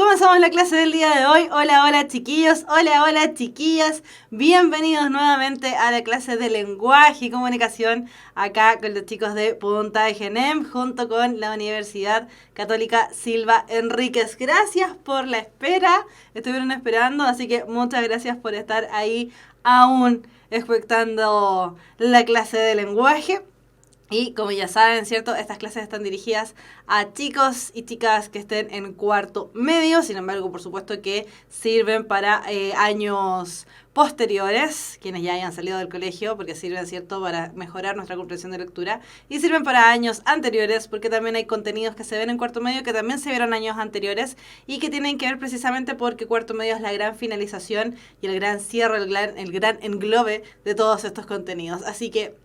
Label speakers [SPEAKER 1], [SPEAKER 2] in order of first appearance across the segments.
[SPEAKER 1] Comenzamos la clase del día de hoy. Hola, hola chiquillos, hola chiquillas. Bienvenidos nuevamente a la clase de lenguaje y comunicación acá con los chicos de Punta de Genem junto con la Universidad Católica Silva Enríquez. Gracias por la espera, estuvieron esperando, así que muchas gracias por estar ahí aún expectando la clase de lenguaje. Y como ya saben, ¿cierto? Estas clases están dirigidas a chicos y chicas que estén en cuarto medio. Sin embargo, por supuesto que sirven para años posteriores, quienes ya hayan salido del colegio, porque sirven, ¿cierto?, para mejorar nuestra comprensión de lectura. Y sirven para años anteriores, porque también hay contenidos que se ven en cuarto medio que también se vieron años anteriores y que tienen que ver precisamente porque cuarto medio es la gran finalización y el gran cierre, el gran englobe de todos estos contenidos. Así que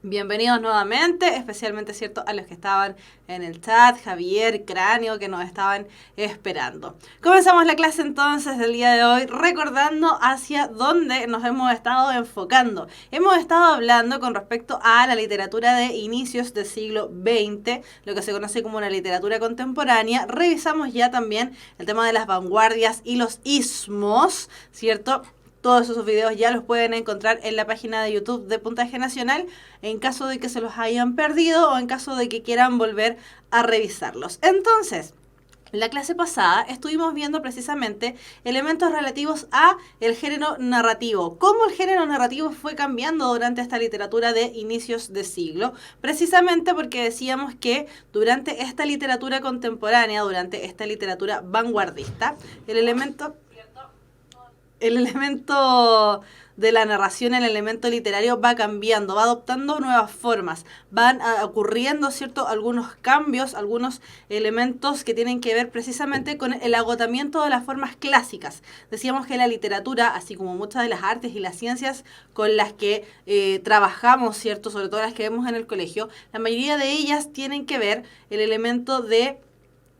[SPEAKER 1] bienvenidos nuevamente, especialmente, ¿cierto?, a los que estaban en el chat, Javier, Cráneo, que nos estaban esperando. Comenzamos la clase entonces del día de hoy recordando hacia dónde nos hemos estado enfocando. Hemos estado hablando con respecto a la literatura de inicios del siglo XX, lo que se conoce como una literatura contemporánea. Revisamos ya también el tema de las vanguardias y los ismos, ¿cierto? Todos esos videos ya los pueden encontrar en la página de YouTube de Puntaje Nacional en caso de que se los hayan perdido o en caso de que quieran volver a revisarlos. Entonces, en la clase pasada estuvimos viendo precisamente elementos relativos a el género narrativo. Cómo el género narrativo fue cambiando durante esta literatura de inicios de siglo. Precisamente porque decíamos que durante esta literatura contemporánea, durante esta literatura vanguardista, el elemento de la narración, el elemento literario va cambiando, va adoptando nuevas formas, van ocurriendo, ¿cierto?, algunos cambios, algunos elementos que tienen que ver precisamente con el agotamiento de las formas clásicas. Decíamos que la literatura, así como muchas de las artes y las ciencias con las que trabajamos, ¿cierto?, sobre todo las que vemos en el colegio, la mayoría de ellas tienen que ver el elemento de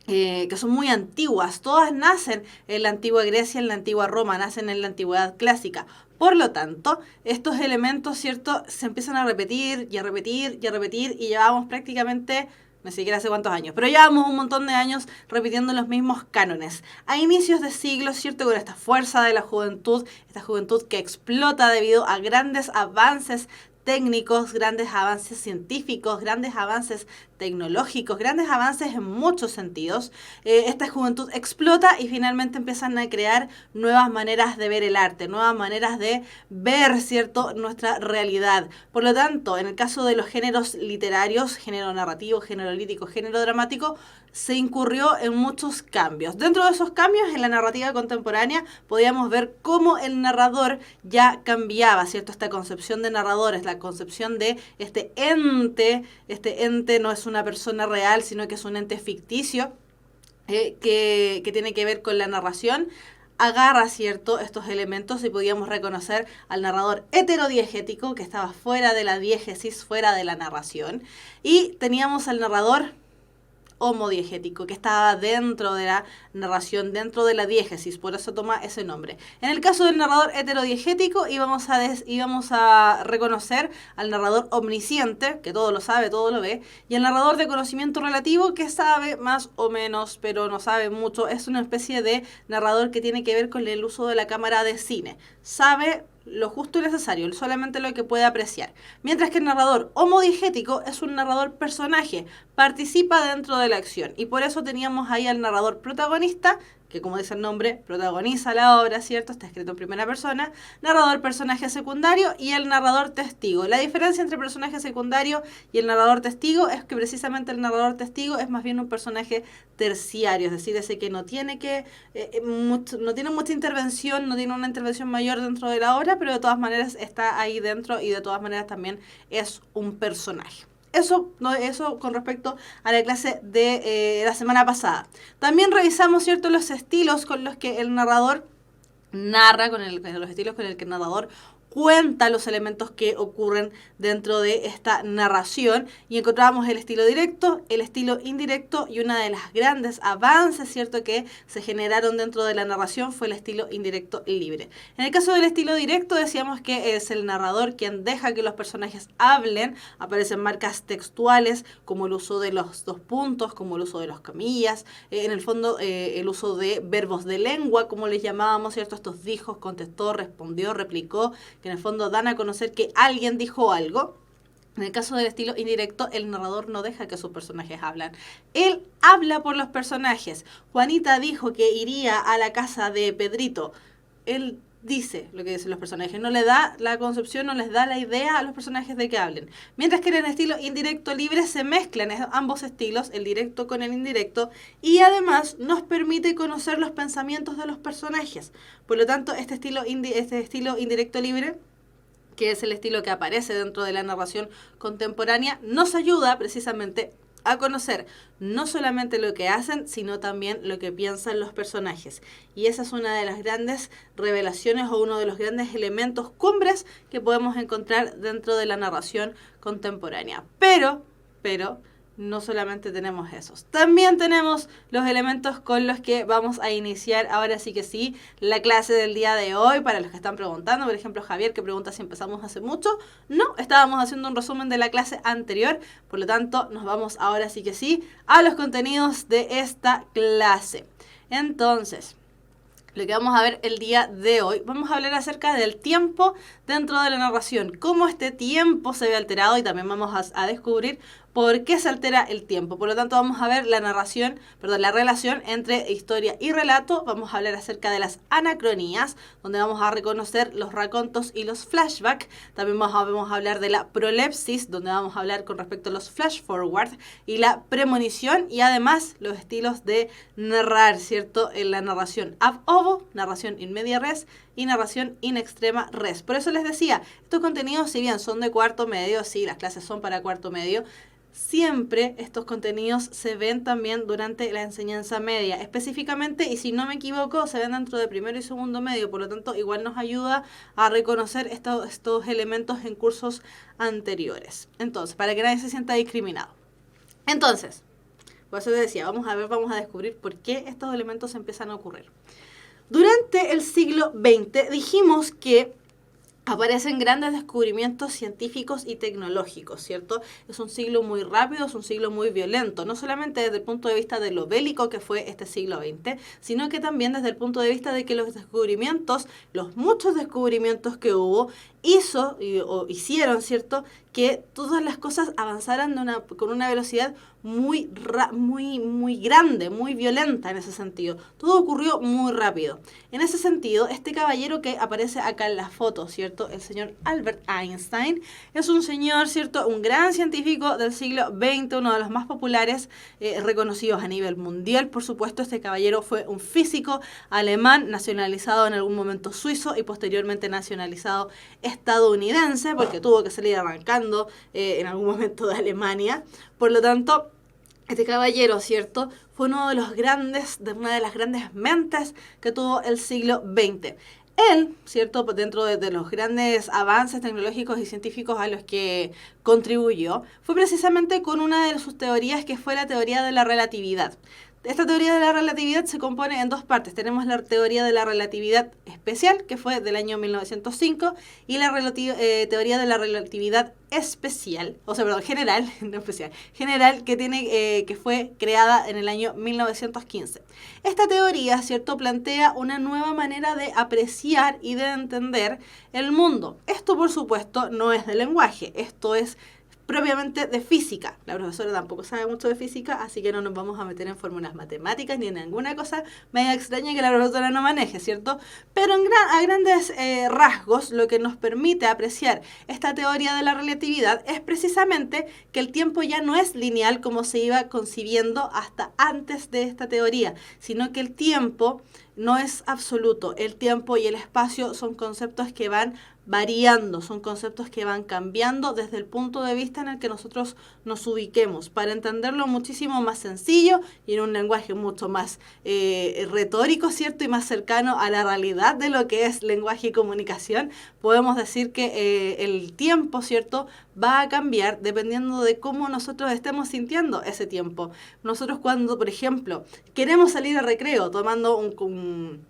[SPEAKER 1] que son muy antiguas, todas nacen en la antigua Grecia, en la antigua Roma, nacen en la antigüedad clásica. Por lo tanto, estos elementos, ¿cierto?, se empiezan a repetir y a repetir y a repetir y llevamos prácticamente, no sé siquiera hace cuántos años, pero llevamos un montón de años repitiendo los mismos cánones. A inicios de siglo, ¿cierto?, con esta fuerza de la juventud, esta juventud que explota debido a grandes avances técnicos, grandes avances científicos, grandes avances tecnológicos, grandes avances en muchos sentidos. Esta juventud explota y finalmente empiezan a crear nuevas maneras de ver el arte, nuevas maneras de ver, ¿cierto?, nuestra realidad. Por lo tanto, en el caso de los géneros literarios, género narrativo, género lírico, género dramático, se incurrió en muchos cambios. Dentro de esos cambios, en la narrativa contemporánea, podíamos ver cómo el narrador ya cambiaba, ¿cierto? Esta concepción de narradores, la concepción de este ente no es una persona real, sino que es un ente ficticio que tiene que ver con la narración, agarra, ¿cierto?, estos elementos y podíamos reconocer al narrador heterodiegético, que estaba fuera de la diégesis, fuera de la narración, y teníamos al narrador homodiegético, que estaba dentro de la narración, dentro de la diégesis, por eso toma ese nombre. En el caso del narrador heterodiegético íbamos a reconocer al narrador omnisciente, que todo lo sabe, todo lo ve, y al narrador de conocimiento relativo, que sabe más o menos, pero no sabe mucho. Es una especie de narrador que tiene que ver con el uso de la cámara de cine. Sabe lo justo y necesario, solamente lo que puede apreciar. Mientras que el narrador homodiegético es un narrador personaje, participa dentro de la acción. Y por eso teníamos ahí al narrador protagonista, que como dice el nombre, protagoniza la obra, ¿cierto? Está escrito en primera persona. Narrador personaje secundario y el narrador testigo. La diferencia entre personaje secundario y el narrador testigo es que precisamente el narrador testigo es más bien un personaje terciario, es decir, ese que no tiene no tiene mucha intervención, no tiene una intervención mayor dentro de la obra, pero de todas maneras está ahí dentro y de todas maneras también es un personaje. Eso con respecto a la clase de la semana pasada. También revisamos, ¿cierto?, los estilos con los que el narrador narra, los estilos con el que el narrador cuenta los elementos que ocurren dentro de esta narración, y encontramos el estilo directo, el estilo indirecto, y una de las grandes avances, ¿cierto?, que se generaron dentro de la narración fue el estilo indirecto libre. En el caso del estilo directo decíamos que es el narrador quien deja que los personajes hablen, aparecen marcas textuales como el uso de los dos puntos, como el uso de las comillas, en el fondo el uso de verbos de lengua, como les llamábamos, ¿cierto?, estos dijo, contestó, respondió, replicó, que en el fondo dan a conocer que alguien dijo algo. En el caso del estilo indirecto, el narrador no deja que sus personajes hablan. Él habla por los personajes. Juanita dijo que iría a la casa de Pedrito. Él dice lo que dicen los personajes, no le da la concepción, no les da la idea a los personajes de que hablen. Mientras que en el estilo indirecto libre se mezclan ambos estilos, el directo con el indirecto, y además nos permite conocer los pensamientos de los personajes. Por lo tanto, este estilo indirecto libre, que es el estilo que aparece dentro de la narración contemporánea, nos ayuda precisamente a conocer no solamente lo que hacen, sino también lo que piensan los personajes. Y esa es una de las grandes revelaciones o uno de los grandes elementos cumbres que podemos encontrar dentro de la narración contemporánea. Pero, no solamente tenemos esos. También tenemos los elementos con los que vamos a iniciar, ahora sí que sí, la clase del día de hoy. Para los que están preguntando, por ejemplo, Javier, que pregunta si empezamos hace mucho. No, estábamos haciendo un resumen de la clase anterior. Por lo tanto, nos vamos ahora sí que sí a los contenidos de esta clase. Entonces, lo que vamos a ver el día de hoy, vamos a hablar acerca del tiempo dentro de la narración, cómo este tiempo se ve alterado, y también vamos a descubrir por qué se altera el tiempo. Por lo tanto, vamos a ver la relación entre historia y relato. Vamos a hablar acerca de las anacronías, donde vamos a reconocer los racontos y los flashbacks. También vamos a hablar de la prolepsis, donde vamos a hablar con respecto a los flash forward y la premonición, y además los estilos de narrar, ¿cierto? En la narración ab ovo, narración in media res, y narración in extrema res. Por eso les decía, estos contenidos, si bien son de cuarto medio, sí, las clases son para cuarto medio, siempre estos contenidos se ven también durante la enseñanza media, específicamente, y si no me equivoco, se ven dentro de primero y segundo medio. Por lo tanto, igual nos ayuda a reconocer estos elementos en cursos anteriores. Entonces, para que nadie se sienta discriminado. Entonces, por eso decía, vamos a descubrir por qué estos elementos empiezan a ocurrir. Durante el siglo XX dijimos que aparecen grandes descubrimientos científicos y tecnológicos, ¿cierto? Es un siglo muy rápido, es un siglo muy violento, no solamente desde el punto de vista de lo bélico que fue este siglo XX, sino que también desde el punto de vista de que los muchos descubrimientos que hubo, hicieron, ¿cierto?, que todas las cosas avanzaran con una velocidad muy grande, muy violenta en ese sentido. Todo ocurrió muy rápido. En ese sentido, este caballero que aparece acá en la foto, ¿cierto?, el señor Albert Einstein, es un señor, ¿cierto?, un gran científico del siglo XX, uno de los más populares, reconocidos a nivel mundial. Por supuesto, este caballero fue un físico alemán, nacionalizado en algún momento suizo y posteriormente nacionalizado estadounidense, porque tuvo que salir arrancando en algún momento de Alemania. Por lo tanto, este caballero, ¿cierto?, fue una de las grandes mentes que tuvo el siglo XX. Él, ¿cierto?, dentro de los grandes avances tecnológicos y científicos a los que contribuyó, fue precisamente con una de sus teorías, que fue la teoría de la relatividad. Esta teoría de la relatividad se compone en dos partes. Tenemos la teoría de la relatividad especial, que fue del año 1905, y la teoría de la relatividad general, no especial, general, que fue creada en el año 1915. Esta teoría, ¿cierto?, plantea una nueva manera de apreciar y de entender el mundo. Esto, por supuesto, no es de lenguaje, esto es propiamente de física. La profesora tampoco sabe mucho de física, así que no nos vamos a meter en fórmulas matemáticas ni en ninguna cosa media extraña que la profesora no maneje, ¿cierto? Pero a grandes rasgos, lo que nos permite apreciar esta teoría de la relatividad es precisamente que el tiempo ya no es lineal como se iba concibiendo hasta antes de esta teoría, sino que el tiempo no es absoluto. El tiempo y el espacio son conceptos que van variando, son conceptos que van cambiando desde el punto de vista en el que nosotros nos ubiquemos, para entenderlo muchísimo más sencillo y en un lenguaje mucho más retórico, ¿cierto? Y más cercano a la realidad de lo que es lenguaje y comunicación. Podemos decir que el tiempo, ¿cierto?, va a cambiar dependiendo de cómo nosotros estemos sintiendo ese tiempo. Nosotros cuando, por ejemplo, queremos salir a recreo tomando un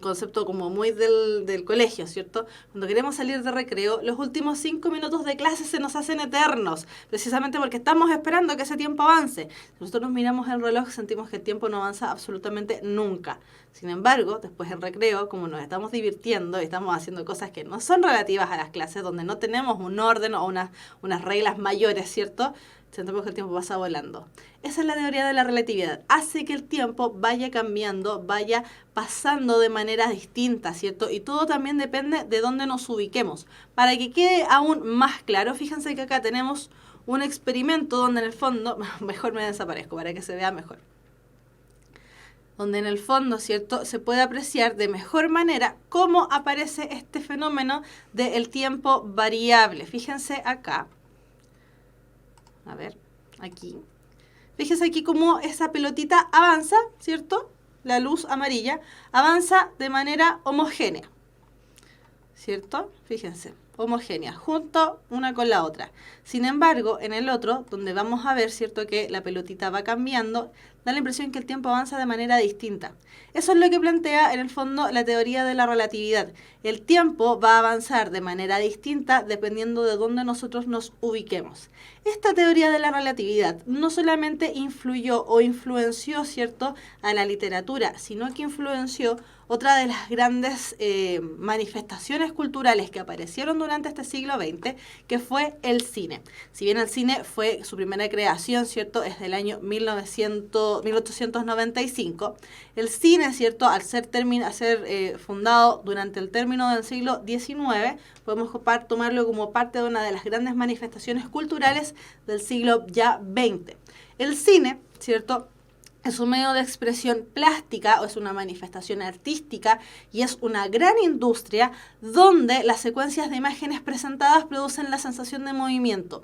[SPEAKER 1] concepto como muy del colegio, ¿cierto? Cuando queremos salir de recreo, los últimos 5 minutos de clase se nos hacen eternos, precisamente porque estamos esperando que ese tiempo avance. Si nosotros miramos el reloj, sentimos que el tiempo no avanza absolutamente nunca. Sin embargo, después del recreo, como nos estamos divirtiendo y estamos haciendo cosas que no son relativas a las clases, donde no tenemos un orden o unas reglas mayores, ¿cierto?, sentimos que el tiempo pasa volando. Esa es la teoría de la relatividad. Hace que el tiempo vaya cambiando, vaya pasando de manera distinta, ¿cierto? Y todo también depende de dónde nos ubiquemos. Para que quede aún más claro, fíjense que acá tenemos un experimento donde en el fondo, mejor me desaparezco para que se vea mejor, donde en el fondo, ¿cierto?, se puede apreciar de mejor manera cómo aparece este fenómeno del tiempo variable. Fíjense acá. A ver, aquí. Fíjense aquí cómo esa pelotita avanza, ¿cierto? La luz amarilla avanza de manera homogénea, ¿cierto? Fíjense, homogénea, junto una con la otra. Sin embargo, en el otro, donde vamos a ver, ¿cierto?, que la pelotita va cambiando, da la impresión que el tiempo avanza de manera distinta. Eso es lo que plantea, en el fondo, la teoría de la relatividad. El tiempo va a avanzar de manera distinta dependiendo de dónde nosotros nos ubiquemos. Esta teoría de la relatividad no solamente influyó o influenció, ¿cierto?, a la literatura, sino que influenció otra de las grandes manifestaciones culturales que aparecieron durante este siglo XX, que fue el cine. Si bien el cine fue su primera creación, ¿cierto?, es del año 1895, el cine, ¿cierto?, al ser fundado durante el término del siglo XIX, podemos tomarlo como parte de una de las grandes manifestaciones culturales del siglo ya XX. El cine, ¿cierto?, es un medio de expresión plástica o es una manifestación artística y es una gran industria donde las secuencias de imágenes presentadas producen la sensación de movimiento.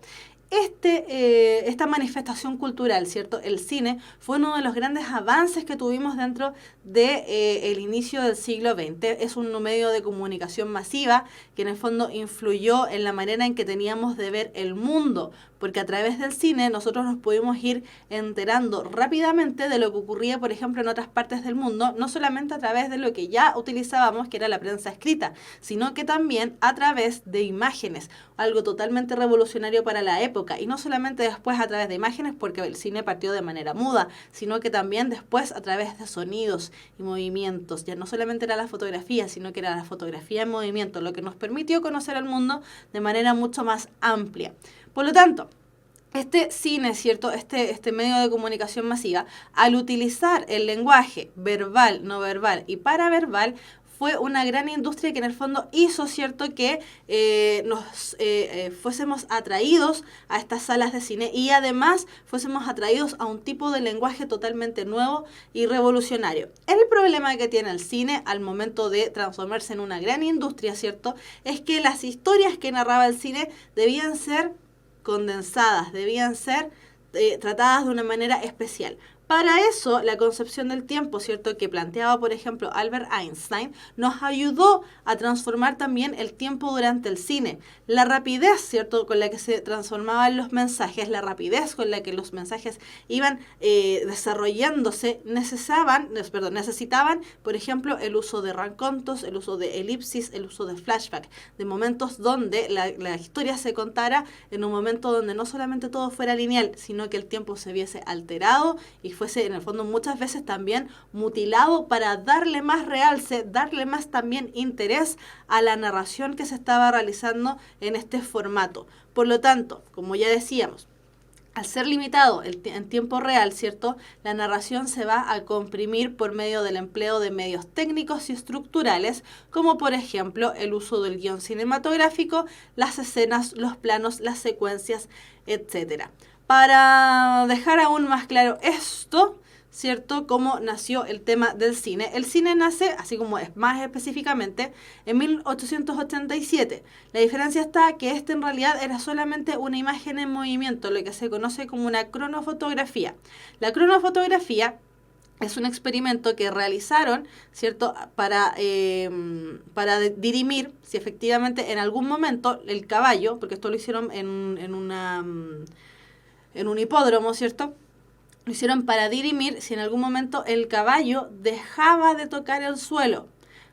[SPEAKER 1] Esta manifestación cultural, ¿cierto?, el cine, fue uno de los grandes avances que tuvimos dentro del inicio del siglo XX. Es un medio de comunicación masiva que en el fondo influyó en la manera en que teníamos de ver el mundo, porque a través del cine nosotros nos pudimos ir enterando rápidamente de lo que ocurría, por ejemplo, en otras partes del mundo, no solamente a través de lo que ya utilizábamos, que era la prensa escrita, sino que también a través de imágenes, algo totalmente revolucionario para la época, y no solamente después a través de imágenes, porque el cine partió de manera muda, sino que también después a través de sonidos y movimientos. Ya no solamente era la fotografía, sino que era la fotografía en movimiento, lo que nos permitió conocer el mundo de manera mucho más amplia. Por lo tanto, este cine, ¿cierto?, este medio de comunicación masiva, al utilizar el lenguaje verbal, no verbal y paraverbal, fue una gran industria que en el fondo hizo, ¿cierto?, que nos fuésemos atraídos a estas salas de cine y además fuésemos atraídos a un tipo de lenguaje totalmente nuevo y revolucionario. El problema que tiene el cine al momento de transformarse en una gran industria, ¿cierto?, es que las historias que narraba el cine debían ser condensadas, debían ser tratadas de una manera especial. Para eso, la concepción del tiempo, ¿cierto?, que planteaba, por ejemplo, Albert Einstein, nos ayudó a transformar también el tiempo durante el cine. La rapidez, ¿cierto?, con la que se transformaban los mensajes, la rapidez con la que los mensajes iban desarrollándose, necesitaban, por ejemplo, el uso de racontos, el uso de elipsis, el uso de flashback, de momentos donde la historia se contara en un momento donde no solamente todo fuera lineal, sino que el tiempo se viese alterado y fuese en el fondo muchas veces también mutilado para darle más realce, darle más también interés a la narración que se estaba realizando en este formato. Por lo tanto, como ya decíamos, al ser limitado en tiempo real, ¿cierto?, la narración se va a comprimir por medio del empleo de medios técnicos y estructurales, como por ejemplo el uso del guión cinematográfico, las escenas, los planos, las secuencias, etc. Para dejar aún más claro esto, ¿cierto?, cómo nació el tema del cine. El cine nace, así como es más específicamente, en 1887. La diferencia está que este en realidad era solamente una imagen en movimiento, lo que se conoce como una cronofotografía. La cronofotografía es un experimento que realizaron, ¿cierto?, para dirimir si efectivamente en algún momento el caballo, porque esto lo hicieron en un hipódromo, ¿cierto?, lo hicieron para dirimir si en algún momento el caballo dejaba de tocar el suelo,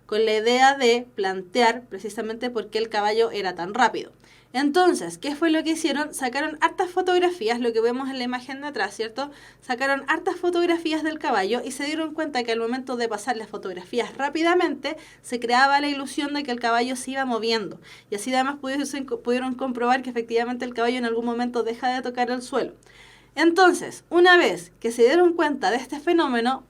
[SPEAKER 1] con la idea de plantear precisamente por qué el caballo era tan rápido. Entonces, ¿qué fue lo que hicieron? Sacaron hartas fotografías, lo que vemos en la imagen de atrás, ¿cierto? Sacaron hartas fotografías del caballo y se dieron cuenta que al momento de pasar las fotografías rápidamente, se creaba la ilusión de que el caballo se iba moviendo. Y así además pudieron comprobar que efectivamente el caballo en algún momento deja de tocar el suelo. Entonces, una vez que se dieron cuenta de este fenómeno,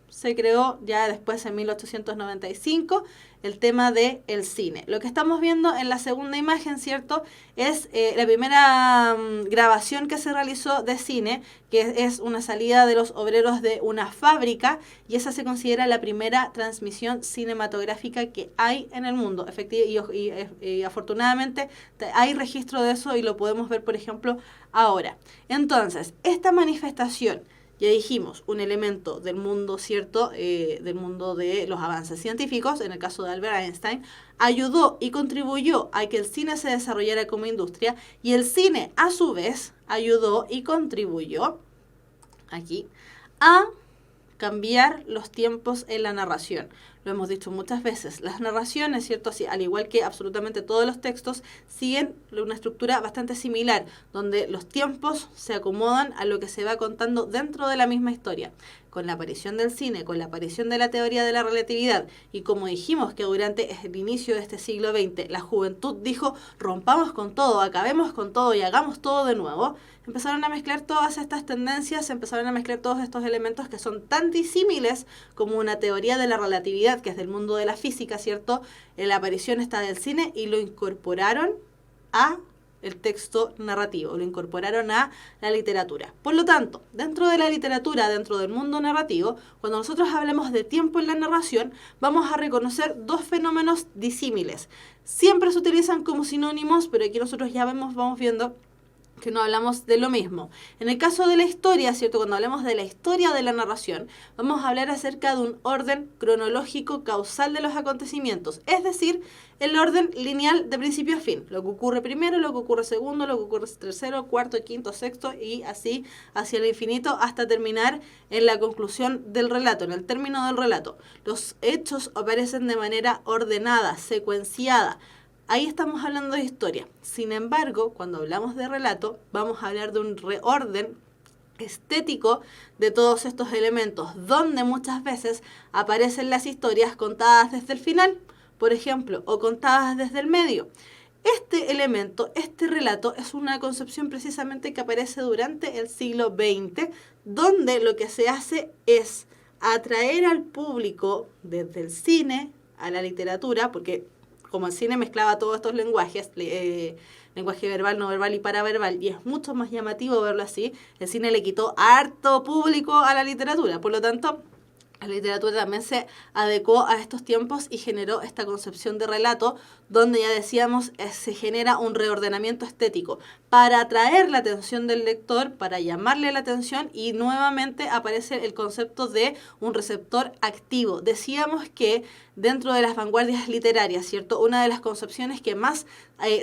[SPEAKER 1] se creó ya después en 1895 el tema del cine. Lo que estamos viendo en la segunda imagen, ¿cierto?, es la primera grabación que se realizó de cine, que es una salida de los obreros de una fábrica, y esa se considera la primera transmisión cinematográfica que hay en el mundo. Y afortunadamente hay registro de eso y lo podemos ver, por ejemplo, ahora. Entonces, esta manifestación, ya dijimos, un elemento del mundo, ¿cierto?, del mundo de los avances científicos, en el caso de Albert Einstein, ayudó y contribuyó a que el cine se desarrollara como industria, y el cine, a su vez, ayudó y contribuyó, aquí, a cambiar los tiempos en la narración. Lo hemos dicho muchas veces, las narraciones, ¿cierto?, así, al igual que absolutamente todos los textos, siguen una estructura bastante similar, donde los tiempos se acomodan a lo que se va contando dentro de la misma historia. Con la aparición del cine, con la aparición de la teoría de la relatividad, y como dijimos que durante el inicio de este siglo XX la juventud dijo, rompamos con todo, acabemos con todo y hagamos todo de nuevo, empezaron a mezclar todas estas tendencias, empezaron a mezclar todos estos elementos que son tan disímiles como una teoría de la relatividad, que es del mundo de la física, ¿cierto? La aparición está del cine, y lo incorporaron a el texto narrativo, lo incorporaron a la literatura. Por lo tanto, dentro de la literatura, dentro del mundo narrativo, cuando nosotros hablemos de tiempo en la narración, vamos a reconocer dos fenómenos disímiles. Siempre se utilizan como sinónimos, pero aquí nosotros ya vamos viendo que no hablamos de lo mismo. En el caso de la historia, ¿cierto?, cuando hablamos de la historia de la narración, vamos a hablar acerca de un orden cronológico causal de los acontecimientos, es decir, el orden lineal de principio a fin, lo que ocurre primero, lo que ocurre segundo, lo que ocurre tercero, cuarto, quinto, sexto, y así hacia el infinito hasta terminar en la conclusión del relato, en el término del relato. Los hechos aparecen de manera ordenada, secuenciada. Ahí estamos hablando de historia. Sin embargo, cuando hablamos de relato, vamos a hablar de un reorden estético de todos estos elementos, donde muchas veces aparecen las historias contadas desde el final, por ejemplo, o contadas desde el medio. Este elemento, este relato, es una concepción precisamente que aparece durante el siglo XX, donde lo que se hace es atraer al público desde el cine a la literatura, porque como el cine mezclaba todos estos lenguajes, lenguaje verbal, no verbal y paraverbal, y es mucho más llamativo verlo así, el cine le quitó harto público a la literatura. Por lo tanto, la literatura también se adecuó a estos tiempos y generó esta concepción de relato, donde ya decíamos, se genera un reordenamiento estético para atraer la atención del lector, para llamarle la atención, y nuevamente aparece el concepto de un receptor activo. Decíamos que dentro de las vanguardias literarias, ¿cierto?, una de las concepciones que más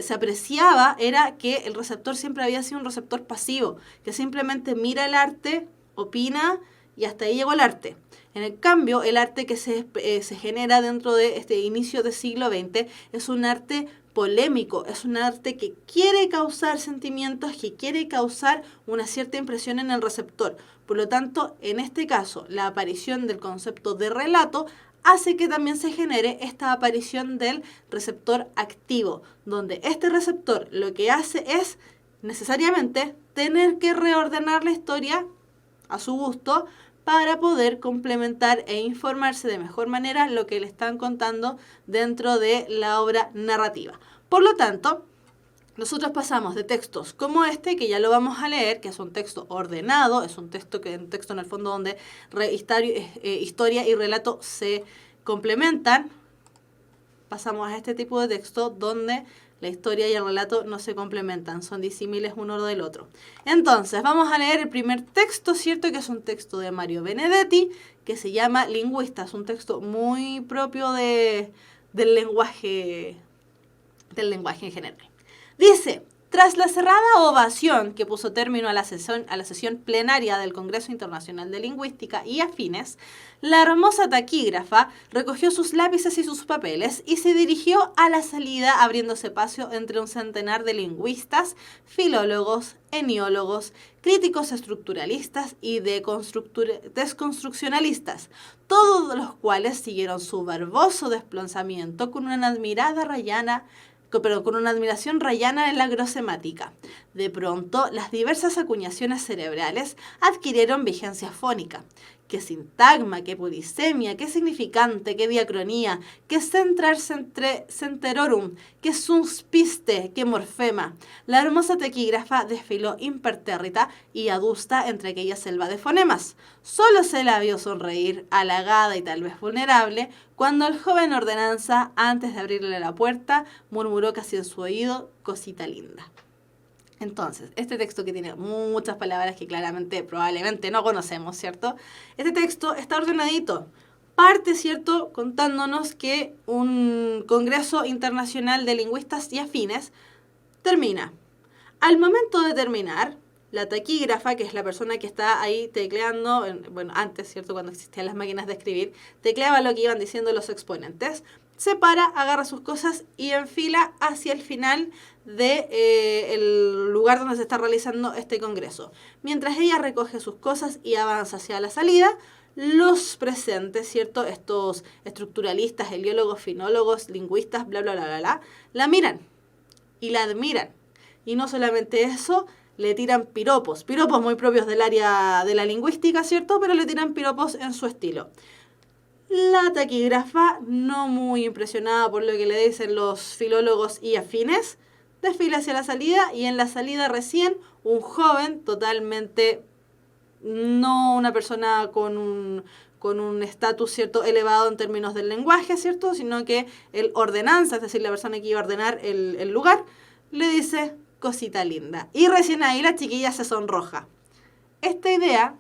[SPEAKER 1] se apreciaba era que el receptor siempre había sido un receptor pasivo, que simplemente mira el arte, opina, y hasta ahí llegó el arte. En el cambio, el arte que se genera dentro de este inicio del siglo XX es un arte polémico, es un arte que quiere causar sentimientos, que quiere causar una cierta impresión en el receptor. Por lo tanto, en este caso, la aparición del concepto de relato hace que también se genere esta aparición del receptor activo, donde este receptor lo que hace es necesariamente tener que reordenar la historia a su gusto para poder complementar e informarse de mejor manera lo que le están contando dentro de la obra narrativa. Por lo tanto, nosotros pasamos de textos como este, que ya lo vamos a leer, que es un texto ordenado, es un texto en el fondo donde historia y relato se complementan. Pasamos a este tipo de texto donde la historia y el relato no se complementan, son disímiles uno del otro. Entonces, vamos a leer el primer texto, ¿cierto? Que es un texto de Mario Benedetti, que se llama Lingüista. Es un texto muy propio del lenguaje en general. Dice: tras la cerrada ovación que puso término a la sesión plenaria del Congreso Internacional de Lingüística y afines, la hermosa taquígrafa recogió sus lápices y sus papeles y se dirigió a la salida, abriéndose paso entre un centenar de lingüistas, filólogos, eniólogos, críticos estructuralistas y desconstruccionalistas, todos los cuales siguieron su verboso desplazamiento con una admiración rayana en la grosemática. De pronto, las diversas acuñaciones cerebrales adquirieron vigencia fónica. Qué sintagma, qué polisemia, qué significante, qué diacronía, qué centrar centerorum, qué suspiste, qué morfema. La hermosa taquígrafa desfiló impertérrita y adusta entre aquella selva de fonemas. Solo se la vio sonreír, halagada y tal vez vulnerable, cuando el joven ordenanza, antes de abrirle la puerta, murmuró casi en su oído: cosita linda. Entonces, este texto que tiene muchas palabras que claramente, probablemente no conocemos, ¿cierto? Este texto está ordenadito. Parte, ¿cierto?, contándonos que un Congreso Internacional de Lingüistas y Afines termina. Al momento de terminar, la taquígrafa, que es la persona que está ahí tecleando, bueno, antes, ¿cierto?, cuando existían las máquinas de escribir, tecleaba lo que iban diciendo los exponentes, se para, agarra sus cosas y enfila hacia el final del lugar donde se está realizando este congreso. Mientras ella recoge sus cosas y avanza hacia la salida, los presentes, ¿cierto?, estos estructuralistas, heliólogos, finólogos, lingüistas, bla, bla, bla, bla, bla, la miran y la admiran. Y no solamente eso, le tiran piropos muy propios del área de la lingüística, ¿cierto?, pero le tiran piropos en su estilo. La taquígrafa, no muy impresionada por lo que le dicen los filólogos y afines, desfila hacia la salida, y en la salida recién un joven totalmente, no una persona con un estatus, ¿cierto?, elevado en términos del lenguaje, ¿cierto?, sino que el ordenanza, es decir, la persona que iba a ordenar el lugar, le dice: cosita linda. Y recién ahí la chiquilla se sonroja. Esta idea,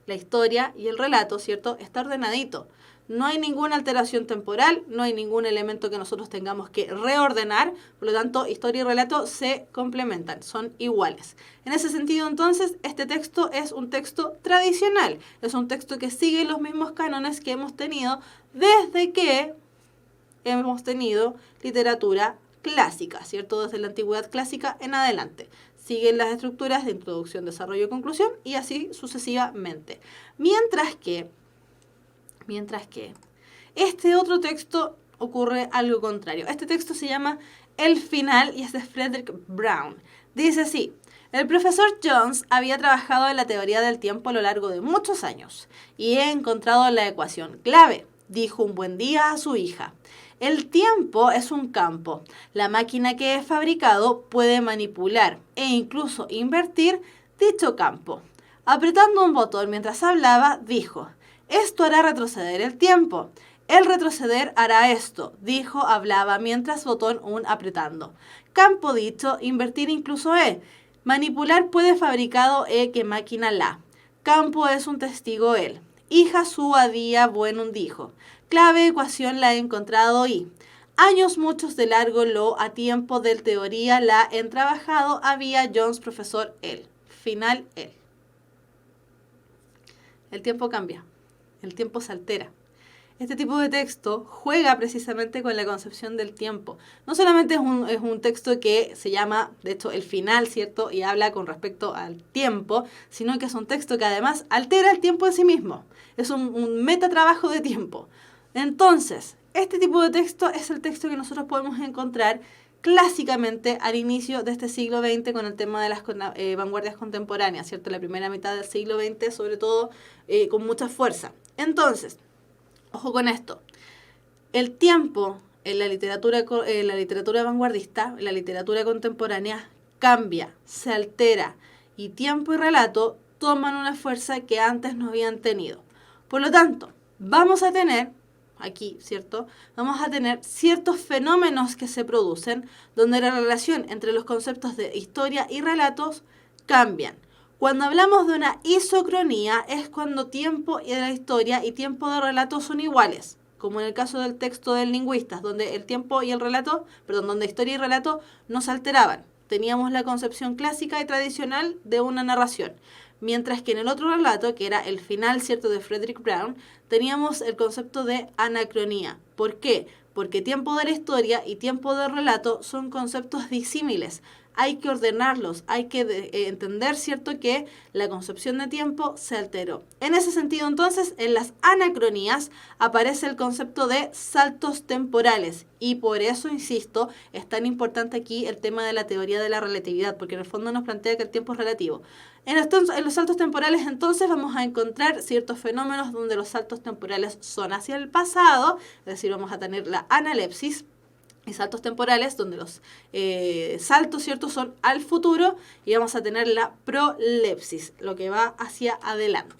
[SPEAKER 1] la historia y el relato, ¿cierto?, está ordenadito. No hay ninguna alteración temporal, no hay ningún elemento que nosotros tengamos que reordenar, por lo tanto, historia y relato se complementan, son iguales. En ese sentido, entonces, este texto es un texto tradicional, es un texto que sigue los mismos cánones que hemos tenido desde que hemos tenido literatura clásica, ¿cierto?, desde la antigüedad clásica en adelante. Siguen las estructuras de introducción, desarrollo y conclusión, y así sucesivamente. Mientras que este otro texto ocurre algo contrario. Este texto se llama El final y es de Frederick Brown. Dice así: el profesor Jones había trabajado en la teoría del tiempo a lo largo de muchos años y he encontrado la ecuación clave, dijo un buen día a su hija. El tiempo es un campo. La máquina que he fabricado puede manipular e incluso invertir dicho campo. Apretando un botón mientras hablaba, dijo: esto hará retroceder el tiempo. El retroceder hará esto, dijo, hablaba mientras botón un apretando. Campo dicho, invertir incluso E. Manipular puede fabricado E que máquina la. Campo es un testigo él. Hija su a día buen un dijo. Clave ecuación la he encontrado y. Años muchos de largo lo a tiempo del teoría la en trabajado había Jones profesor él. Final él. El tiempo cambia. El tiempo se altera. Este tipo de texto juega precisamente con la concepción del tiempo. No solamente es un texto que se llama, de hecho, el final, ¿cierto?, y habla con respecto al tiempo, sino que es un texto que además altera el tiempo en sí mismo. Es un metatrabajo de tiempo. Entonces, este tipo de texto es el texto que nosotros podemos encontrar clásicamente al inicio de este siglo XX con el tema de las vanguardias contemporáneas, ¿cierto? La primera mitad del siglo XX, sobre todo, con mucha fuerza. Entonces, ojo con esto. El tiempo en la literatura vanguardista, en la literatura contemporánea, cambia, se altera y tiempo y relato toman una fuerza que antes no habían tenido. Por lo tanto, vamos a tener, aquí, ¿cierto? Vamos a tener ciertos fenómenos que se producen donde la relación entre los conceptos de historia y relatos cambian. Cuando hablamos de una isocronía es cuando tiempo de la historia y tiempo de relato son iguales, como en el caso del texto del Lingüistas, donde el tiempo y el relato, donde historia y relato no se alteraban. Teníamos la concepción clásica y tradicional de una narración. Mientras que en el otro relato, que era el final, ¿cierto?, de Frederick Brown, teníamos el concepto de anacronía. ¿Por qué? Porque tiempo de la historia y tiempo del relato son conceptos disímiles. Hay que ordenarlos, hay que entender, ¿cierto?, que la concepción de tiempo se alteró. En ese sentido, entonces, en las anacronías aparece el concepto de saltos temporales. Y por eso, insisto, es tan importante aquí el tema de la teoría de la relatividad, porque en el fondo nos plantea que el tiempo es relativo. En los saltos temporales, entonces, vamos a encontrar ciertos fenómenos donde los saltos temporales son hacia el pasado, es decir, vamos a tener la analepsis, y saltos temporales donde los saltos, ¿cierto?, son al futuro, y vamos a tener la prolepsis, lo que va hacia adelante.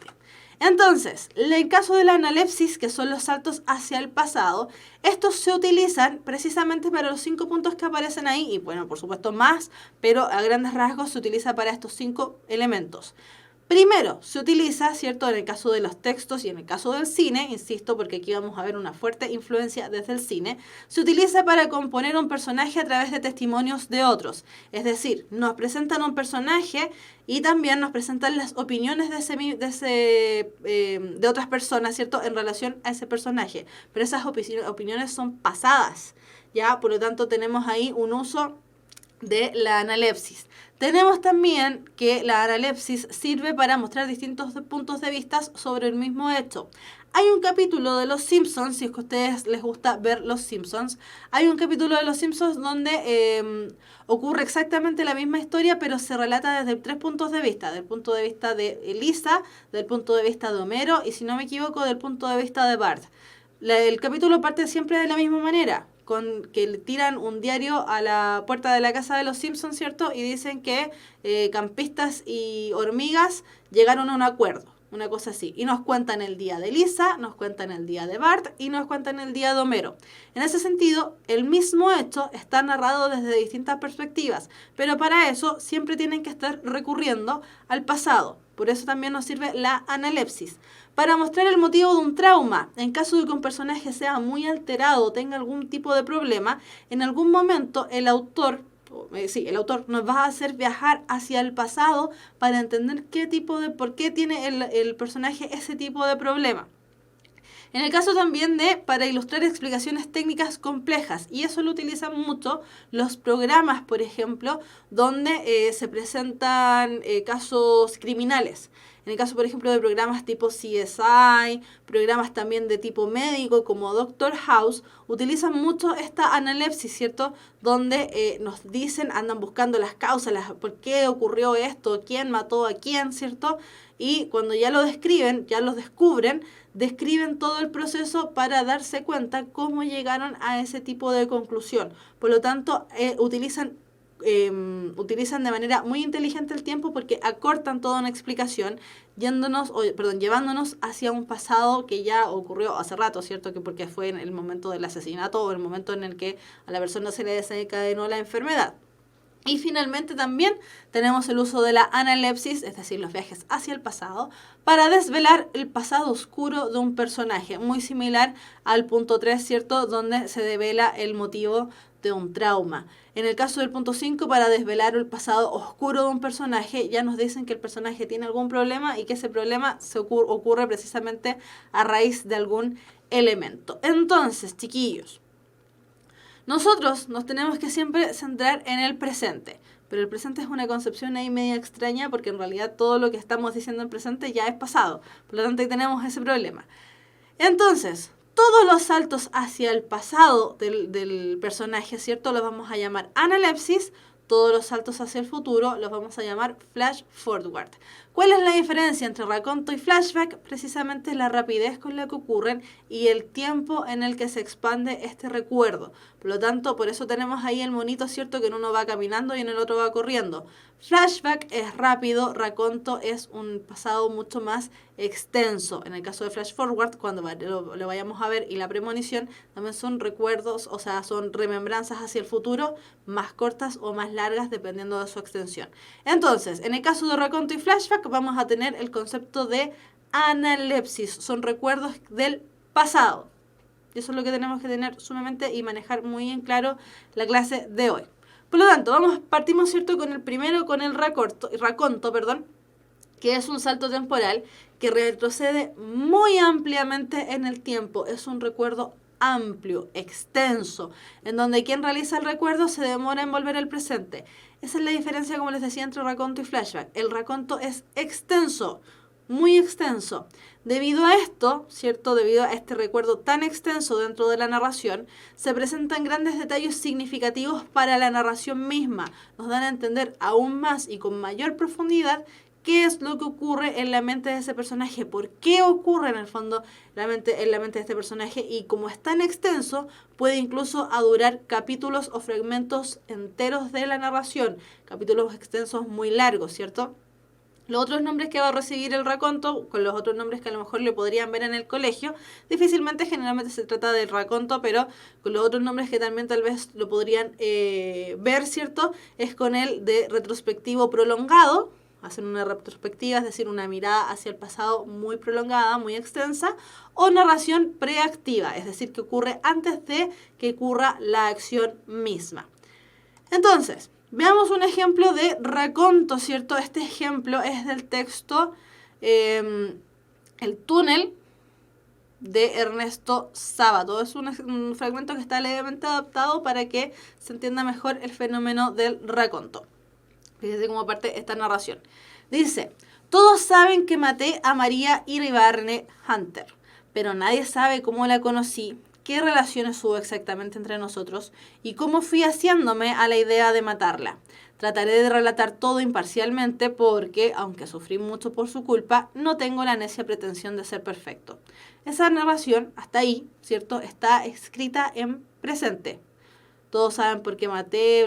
[SPEAKER 1] Entonces, en el caso de la analepsis, que son los saltos hacia el pasado, estos se utilizan precisamente para los 5 puntos que aparecen ahí, y bueno, por supuesto más, pero a grandes rasgos se utiliza para estos 5 elementos. Primero, se utiliza, ¿cierto?, en el caso de los textos y en el caso del cine, insisto, porque aquí vamos a ver una fuerte influencia desde el cine, se utiliza para componer un personaje a través de testimonios de otros. Es decir, nos presentan un personaje y también nos presentan las opiniones de otras personas, ¿cierto?, en relación a ese personaje. Pero esas opiniones son pasadas, ¿ya? Por lo tanto, tenemos ahí un uso de la analepsis. Tenemos también que la analepsis sirve para mostrar distintos puntos de vista sobre el mismo hecho. Hay un capítulo de Los Simpsons, si es que a ustedes les gusta ver Los Simpsons, hay un capítulo de Los Simpsons donde ocurre exactamente la misma historia, pero se relata desde 3 puntos de vista. Del punto de vista de Lisa, del punto de vista de Homero y, si no me equivoco, del punto de vista de Bart. El capítulo parte siempre de la misma manera, con que le tiran un diario a la puerta de la casa de los Simpsons, ¿cierto? Y dicen que campistas y hormigas llegaron a un acuerdo, una cosa así. Y nos cuentan el día de Lisa, nos cuentan el día de Bart y nos cuentan el día de Homero. En ese sentido, el mismo hecho está narrado desde distintas perspectivas, pero para eso siempre tienen que estar recurriendo al pasado. Por eso también nos sirve la analepsis. Para mostrar el motivo de un trauma, en caso de que un personaje sea muy alterado o tenga algún tipo de problema, en algún momento el autor nos va a hacer viajar hacia el pasado para entender por qué tiene el personaje ese tipo de problema. En el caso también para ilustrar explicaciones técnicas complejas, y eso lo utilizan mucho los programas, por ejemplo, donde se presentan casos criminales. En el caso, por ejemplo, de programas tipo CSI, programas también de tipo médico como Doctor House, utilizan mucho esta analepsis, ¿cierto? Donde nos dicen, andan buscando las causas, por qué ocurrió esto, quién mató a quién, ¿cierto? Y cuando ya lo describen, ya lo descubren, describen todo el proceso para darse cuenta cómo llegaron a ese tipo de conclusión. Por lo tanto, utilizan de manera muy inteligente el tiempo porque acortan toda una explicación llevándonos hacia un pasado que ya ocurrió hace rato, ¿cierto? Que porque fue en el momento del asesinato o el momento en el que a la persona se le desencadenó la enfermedad. Y finalmente también tenemos el uso de la analepsis, es decir, los viajes hacia el pasado, para desvelar el pasado oscuro de un personaje, muy similar al punto 3, ¿cierto?, donde se devela el motivo de un trauma. En el caso del punto 5, para desvelar el pasado oscuro de un personaje, ya nos dicen que el personaje tiene algún problema y que ese problema ocurre precisamente a raíz de algún elemento. Entonces, chiquillos, nosotros nos tenemos que siempre centrar en el presente, pero el presente es una concepción ahí media extraña porque en realidad todo lo que estamos diciendo en presente ya es pasado, por lo tanto ahí tenemos ese problema. Entonces, todos los saltos hacia el pasado del personaje, ¿cierto?, los vamos a llamar analepsis, Todos los saltos hacia el futuro los vamos a llamar flash forward. ¿Cuál es la diferencia entre raconto y flashback? Precisamente la rapidez con la que ocurren y el tiempo en el que se expande este recuerdo. Por lo tanto, por eso tenemos ahí el monito, ¿cierto? Que en uno va caminando y en el otro va corriendo. Flashback es rápido, raconto es un pasado mucho más extenso. En el caso de flash forward, cuando lo vayamos a ver, y la premonición, también son recuerdos, o sea, son remembranzas hacia el futuro, más cortas o más largas, dependiendo de su extensión. Entonces, en el caso de raconto y flashback, vamos a tener el concepto de analepsis. Son recuerdos del pasado. Y eso es lo que tenemos que tener sumamente y manejar muy en claro la clase de hoy. Por lo tanto, partimos, ¿cierto?, con el primero, con el raconto, que es un salto temporal que retrocede muy ampliamente en el tiempo. Es un recuerdo amplio, extenso, en donde quien realiza el recuerdo se demora en volver al presente. Esa es la diferencia, como les decía, entre raconto y flashback. El raconto es extenso, muy extenso. Debido a esto, ¿cierto? Debido a este recuerdo tan extenso dentro de la narración, se presentan grandes detalles significativos para la narración misma. Nos dan a entender aún más y con mayor profundidad qué es lo que ocurre en la mente de ese personaje, por qué ocurre en el fondo en la mente de este personaje, y como es tan extenso, puede incluso durar capítulos o fragmentos enteros de la narración, capítulos extensos muy largos, ¿cierto? Los otros nombres que va a recibir el raconto, con los otros nombres que a lo mejor le podrían ver en el colegio, generalmente se trata del raconto, pero con los otros nombres que también tal vez lo podrían ver, ¿cierto? Es con el de retrospectivo prolongado, hacen una retrospectiva, es decir, una mirada hacia el pasado muy prolongada, muy extensa, o narración preactiva, es decir, que ocurre antes de que ocurra la acción misma. Entonces, veamos un ejemplo de raconto, ¿cierto? Este ejemplo es del texto El túnel de Ernesto Sábato. Es un fragmento que está levemente adaptado para que se entienda mejor el fenómeno del raconto. Fíjense cómo parte esta narración. Dice: todos saben que maté a María Iribarne Hunter, pero nadie sabe cómo la conocí, qué relaciones hubo exactamente entre nosotros y cómo fui haciéndome a la idea de matarla. Trataré de relatar todo imparcialmente porque, aunque sufrí mucho por su culpa, no tengo la necia pretensión de ser perfecto. Esa narración, hasta ahí, ¿cierto?, está escrita en presente. Todos saben por qué maté,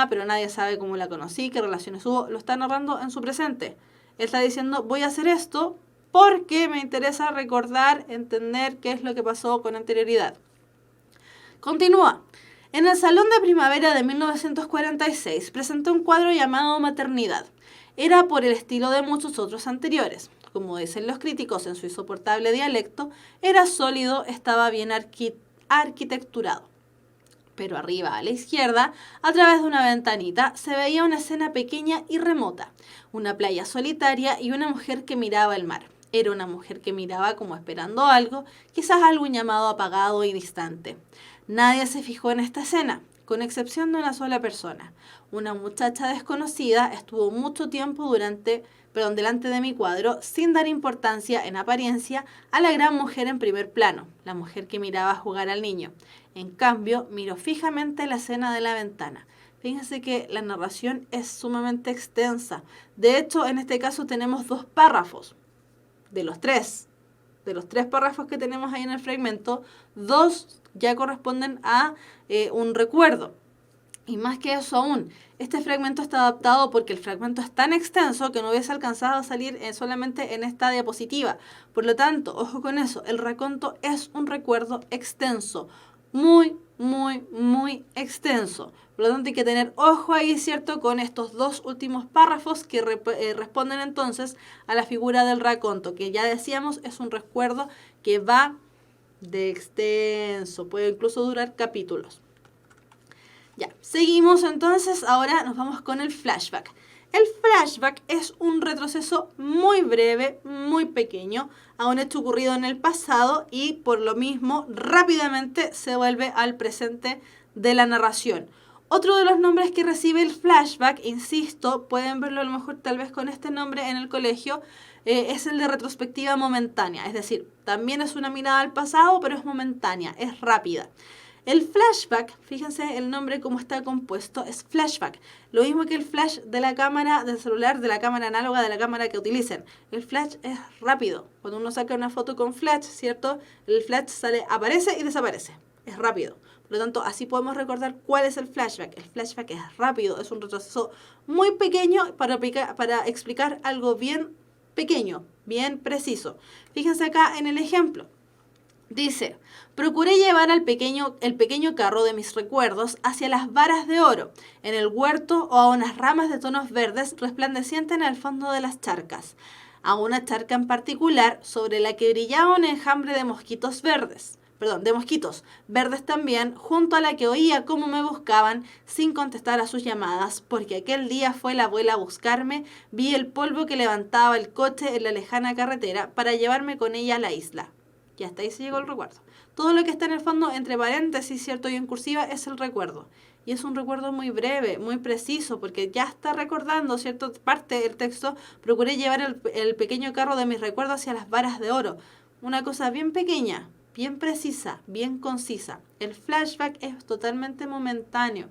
[SPEAKER 1] pero nadie sabe cómo la conocí, qué relaciones hubo. Lo está narrando en su presente. Él está diciendo: voy a hacer esto porque me interesa recordar, entender qué es lo que pasó con anterioridad. Continúa. En el Salón de Primavera de 1946 presentó un cuadro llamado Maternidad. Era por el estilo de muchos otros anteriores. Como dicen los críticos en su insoportable dialecto, era sólido, estaba bien arquitecturado. Pero arriba a la izquierda, a través de una ventanita, se veía una escena pequeña y remota. Una playa solitaria y una mujer que miraba el mar. Era una mujer que miraba como esperando algo, quizás algún llamado apagado y distante. Nadie se fijó en esta escena, con excepción de una sola persona. Una muchacha desconocida estuvo mucho tiempo delante de mi cuadro, sin dar importancia en apariencia a la gran mujer en primer plano, la mujer que miraba jugar al niño. En cambio, miró fijamente la escena de la ventana. Fíjense que la narración es sumamente extensa. De hecho, en este caso tenemos 2 párrafos. De los tres párrafos que tenemos ahí en el fragmento, 2 ya corresponden a un recuerdo. Y más que eso aún, este fragmento está adaptado porque el fragmento es tan extenso que no hubiese alcanzado a salir solamente en esta diapositiva. Por lo tanto, ojo con eso, el raconto es un recuerdo extenso, muy, muy, muy extenso. Por lo tanto, hay que tener ojo ahí, ¿cierto?, con estos 2 últimos párrafos que responden entonces a la figura del raconto, que ya decíamos es un recuerdo que va de extenso, puede incluso durar capítulos. Ya, seguimos entonces, ahora nos vamos con el flashback. El flashback es un retroceso muy breve, muy pequeño, a un hecho ocurrido en el pasado y por lo mismo rápidamente se vuelve al presente de la narración. Otro de los nombres que recibe el flashback, insisto, pueden verlo a lo mejor tal vez con este nombre en el colegio, es el de retrospectiva momentánea, es decir, también es una mirada al pasado, pero es momentánea, es rápida. El flashback, fíjense el nombre cómo está compuesto, es flashback. Lo mismo que el flash de la cámara del celular, de la cámara análoga, de la cámara que utilicen. El flash es rápido. Cuando uno saca una foto con flash, ¿cierto? El flash aparece y desaparece. Es rápido. Por lo tanto, así podemos recordar cuál es el flashback. El flashback es rápido, es un retroceso muy pequeño para explicar algo bien pequeño, bien preciso. Fíjense acá en el ejemplo. Dice, procuré llevar el pequeño carro de mis recuerdos hacia las varas de oro, en el huerto o a unas ramas de tonos verdes resplandecientes en el fondo de las charcas, a una charca en particular sobre la que brillaba un enjambre de mosquitos verdes. De mosquitos verdes también, junto a la que oía cómo me buscaban sin contestar a sus llamadas, porque aquel día fue la abuela a buscarme, vi el polvo que levantaba el coche en la lejana carretera para llevarme con ella a la isla. Y hasta ahí se llegó el recuerdo. Todo lo que está en el fondo, entre paréntesis, ¿cierto? Y en cursiva, es el recuerdo. Y es un recuerdo muy breve, muy preciso, porque ya está recordando, ¿cierto? Parte del texto, procuré llevar el pequeño carro de mis recuerdos hacia las varas de oro. Una cosa bien pequeña, bien precisa, bien concisa. El flashback es totalmente momentáneo.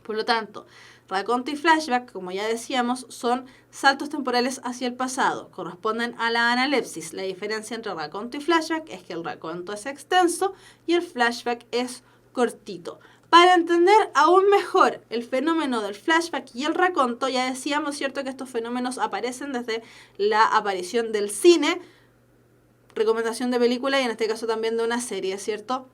[SPEAKER 1] Por lo tanto, raconto y flashback, como ya decíamos, son saltos temporales hacia el pasado. Corresponden a la analepsis. La diferencia entre raconto y flashback es que el raconto es extenso y el flashback es cortito. Para entender aún mejor el fenómeno del flashback y el raconto, ya decíamos, ¿cierto?, que estos fenómenos aparecen desde la aparición del cine, recomendación de película y en este caso también de una serie, ¿cierto?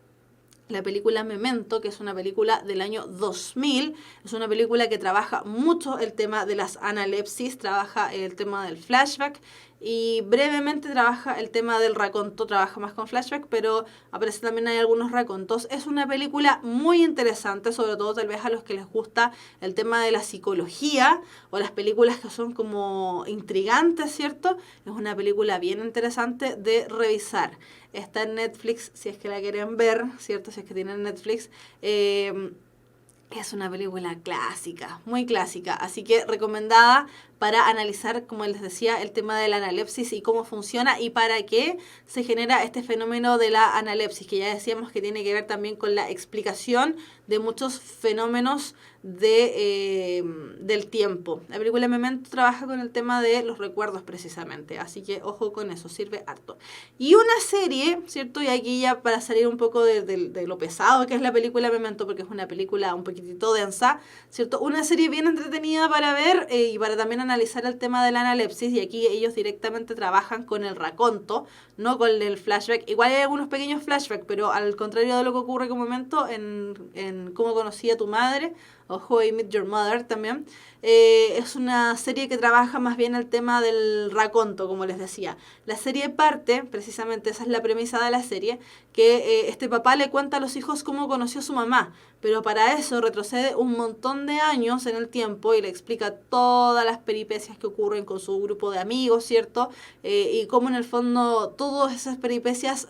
[SPEAKER 1] La película Memento, que es una película del año 2000, es una película que trabaja mucho el tema de las analepsis, trabaja el tema del flashback y brevemente trabaja el tema del raconto, trabaja más con flashback, pero aparece también hay algunos racontos. Es una película muy interesante, sobre todo tal vez a los que les gusta el tema de la psicología o las películas que son como intrigantes, ¿cierto? Es una película bien interesante de revisar. Está en Netflix, si es que la quieren ver, ¿cierto? Si es que tienen Netflix. Es una película clásica, muy clásica, así que recomendada para analizar, como les decía, el tema de la analepsis y cómo funciona y para qué se genera este fenómeno de la analepsis, que ya decíamos que tiene que ver también con la explicación de muchos fenómenos del tiempo. La película Memento trabaja con el tema de los recuerdos precisamente, así que ojo con eso, sirve harto. Y una serie, ¿cierto? Y aquí ya para salir un poco de lo pesado que es la película Memento, porque es una película un poquitito densa, ¿cierto? Una serie bien entretenida para ver y para también analizar el tema de la analepsis, y aquí ellos directamente trabajan con el raconto, no con el flashback. Igual hay algunos pequeños flashbacks, pero al contrario de lo que ocurre con Memento, en Cómo conocí a tu madre, o How I Met Your Mother también, es una serie que trabaja más bien el tema del raconto, como les decía. La serie parte, precisamente esa es la premisa de la serie, que este papá le cuenta a los hijos cómo conoció a su mamá, pero para eso retrocede un montón de años en el tiempo y le explica todas las peripecias que ocurren con su grupo de amigos, ¿cierto? Y cómo en el fondo todas esas peripecias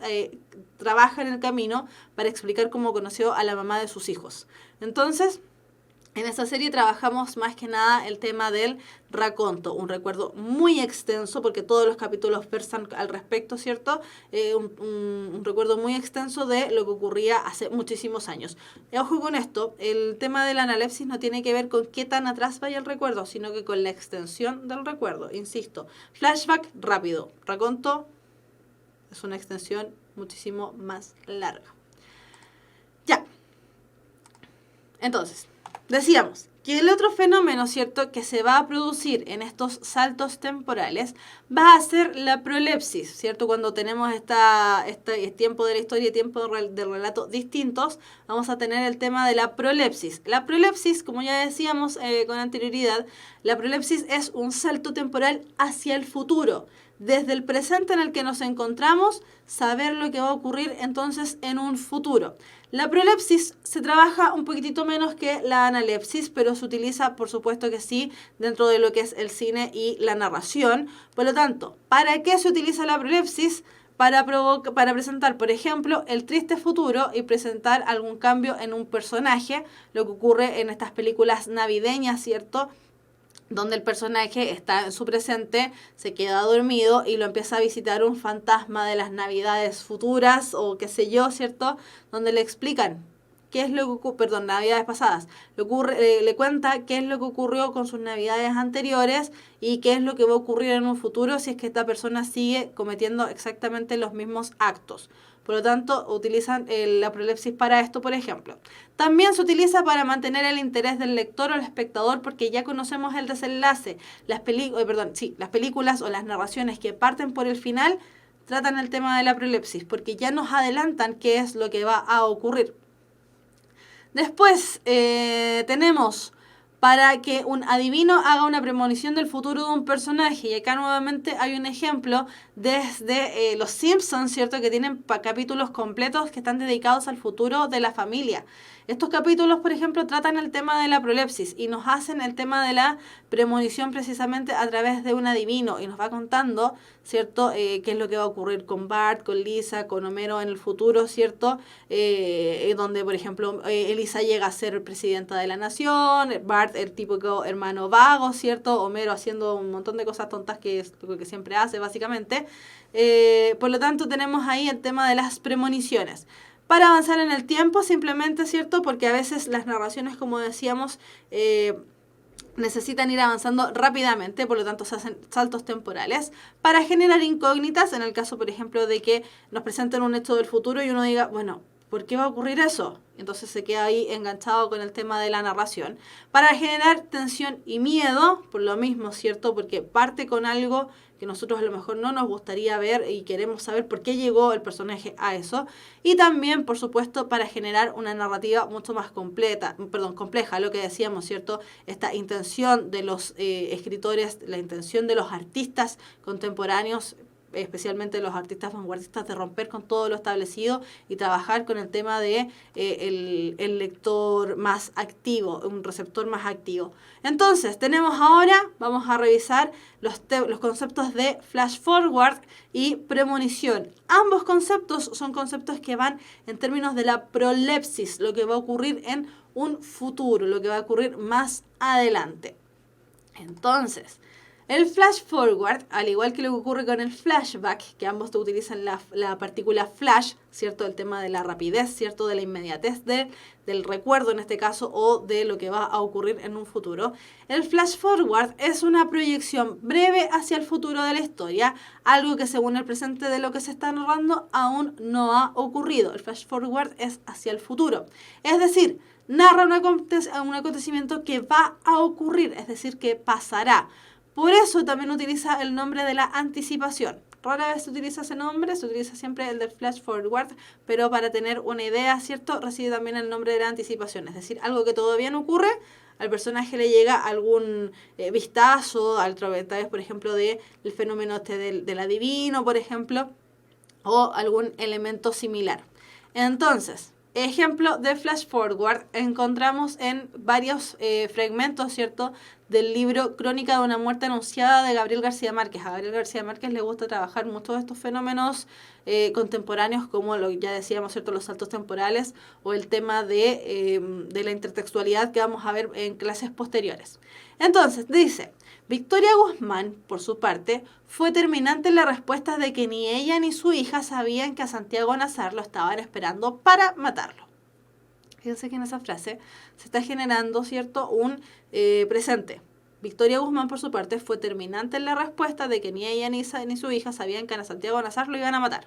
[SPEAKER 1] trabajan en el camino para explicar cómo conoció a la mamá de sus hijos. Entonces, en esta serie trabajamos más que nada el tema del raconto, un recuerdo muy extenso porque todos los capítulos versan al respecto, ¿cierto? Un recuerdo muy extenso de lo que ocurría hace muchísimos años. Ojo con esto, el tema de la analepsis no tiene que ver con qué tan atrás vaya el recuerdo, sino que con la extensión del recuerdo, insisto. Flashback, rápido. Raconto es una extensión muchísimo más larga. Ya. Entonces, decíamos que el otro fenómeno, ¿cierto?, que se va a producir en estos saltos temporales va a ser la prolepsis, ¿cierto? Cuando tenemos este tiempo de la historia y tiempo de relato distintos, vamos a tener el tema de la prolepsis. La prolepsis, como ya decíamos con anterioridad, la prolepsis es un salto temporal hacia el futuro. Desde el presente en el que nos encontramos, saber lo que va a ocurrir entonces en un futuro. La prolepsis se trabaja un poquitito menos que la analepsis, pero se utiliza, por supuesto que sí, dentro de lo que es el cine y la narración. Por lo tanto, ¿para qué se utiliza la prolepsis? Para presentar, por ejemplo, el triste futuro y presentar algún cambio en un personaje, lo que ocurre en estas películas navideñas, ¿cierto?, donde el personaje está en su presente, se queda dormido y lo empieza a visitar un fantasma de las navidades futuras o qué sé yo, ¿cierto? Donde le explican qué es lo que navidades pasadas, le cuenta qué es lo que ocurrió con sus navidades anteriores y qué es lo que va a ocurrir en un futuro si es que esta persona sigue cometiendo exactamente los mismos actos. Por lo tanto, utilizan la prolepsis para esto, por ejemplo. También se utiliza para mantener el interés del lector o el espectador porque ya conocemos el desenlace. Las películas o las narraciones que parten por el final tratan el tema de la prolepsis porque ya nos adelantan qué es lo que va a ocurrir. Después tenemos para que un adivino haga una premonición del futuro de un personaje. Y acá nuevamente hay un ejemplo desde Los Simpsons, ¿cierto? Que tienen capítulos completos que están dedicados al futuro de la familia. Estos capítulos, por ejemplo, tratan el tema de la prolepsis y nos hacen el tema de la premonición precisamente a través de un adivino y nos va contando, ¿cierto? Qué es lo que va a ocurrir con Bart, con Lisa, con Homero en el futuro, ¿cierto? Donde, por ejemplo, Lisa llega a ser presidenta de la nación, Bart el típico hermano vago, ¿cierto? Homero haciendo un montón de cosas tontas que es lo que siempre hace, básicamente. Por lo tanto, tenemos ahí el tema de las premoniciones. Para avanzar en el tiempo, simplemente, ¿cierto? Porque a veces las narraciones, como decíamos, necesitan ir avanzando rápidamente, por lo tanto se hacen saltos temporales para generar incógnitas, en el caso, por ejemplo, de que nos presenten un hecho del futuro y uno diga, bueno, ¿por qué va a ocurrir eso? Entonces se queda ahí enganchado con el tema de la narración. Para generar tensión y miedo, por lo mismo, ¿cierto? Porque parte con algo que nosotros a lo mejor no nos gustaría ver y queremos saber por qué llegó el personaje a eso. Y también, por supuesto, para generar una narrativa mucho más compleja, lo que decíamos, ¿cierto? Esta intención de los escritores, la intención de los artistas contemporáneos, especialmente los artistas vanguardistas, de romper con todo lo establecido y trabajar con el tema de el lector más activo, un receptor más activo. Entonces, vamos a revisar los conceptos de flash forward y premonición. Ambos conceptos son conceptos que van en términos de la prolepsis, lo que va a ocurrir en un futuro, lo que va a ocurrir más adelante. Entonces, el flash forward, al igual que lo que ocurre con el flashback, que ambos utilizan la partícula flash, ¿cierto? El tema de la rapidez, ¿cierto? De la inmediatez del recuerdo en este caso o de lo que va a ocurrir en un futuro. El flash forward es una proyección breve hacia el futuro de la historia, algo que según el presente de lo que se está narrando aún no ha ocurrido. El flash forward es hacia el futuro. Es decir, narra un acontecimiento que va a ocurrir, es decir, que pasará. Por eso también utiliza el nombre de la anticipación. Rara vez se utiliza ese nombre, se utiliza siempre el del flash forward, pero para tener una idea, ¿cierto? Recibe también el nombre de la anticipación, es decir, algo que todavía no ocurre, al personaje le llega algún vistazo, a través, por ejemplo, del fenómeno del adivino, por ejemplo, o algún elemento similar. Entonces, ejemplo de flash forward encontramos en varios fragmentos, ¿cierto?, del libro Crónica de una muerte anunciada de Gabriel García Márquez. A Gabriel García Márquez le gusta trabajar muchos de estos fenómenos contemporáneos, como lo ya decíamos, ¿cierto?, los saltos temporales o el tema de la intertextualidad que vamos a ver en clases posteriores. Entonces, dice, Victoria Guzmán, por su parte, fue terminante en la respuesta de que ni ella ni su hija sabían que a Santiago Nazar lo estaban esperando para matarlo. Fíjense que en esa frase se está generando, ¿cierto?, un presente. Victoria Guzmán, por su parte, fue terminante en la respuesta de que ni ella ni su hija sabían que a Santiago Nazar lo iban a matar.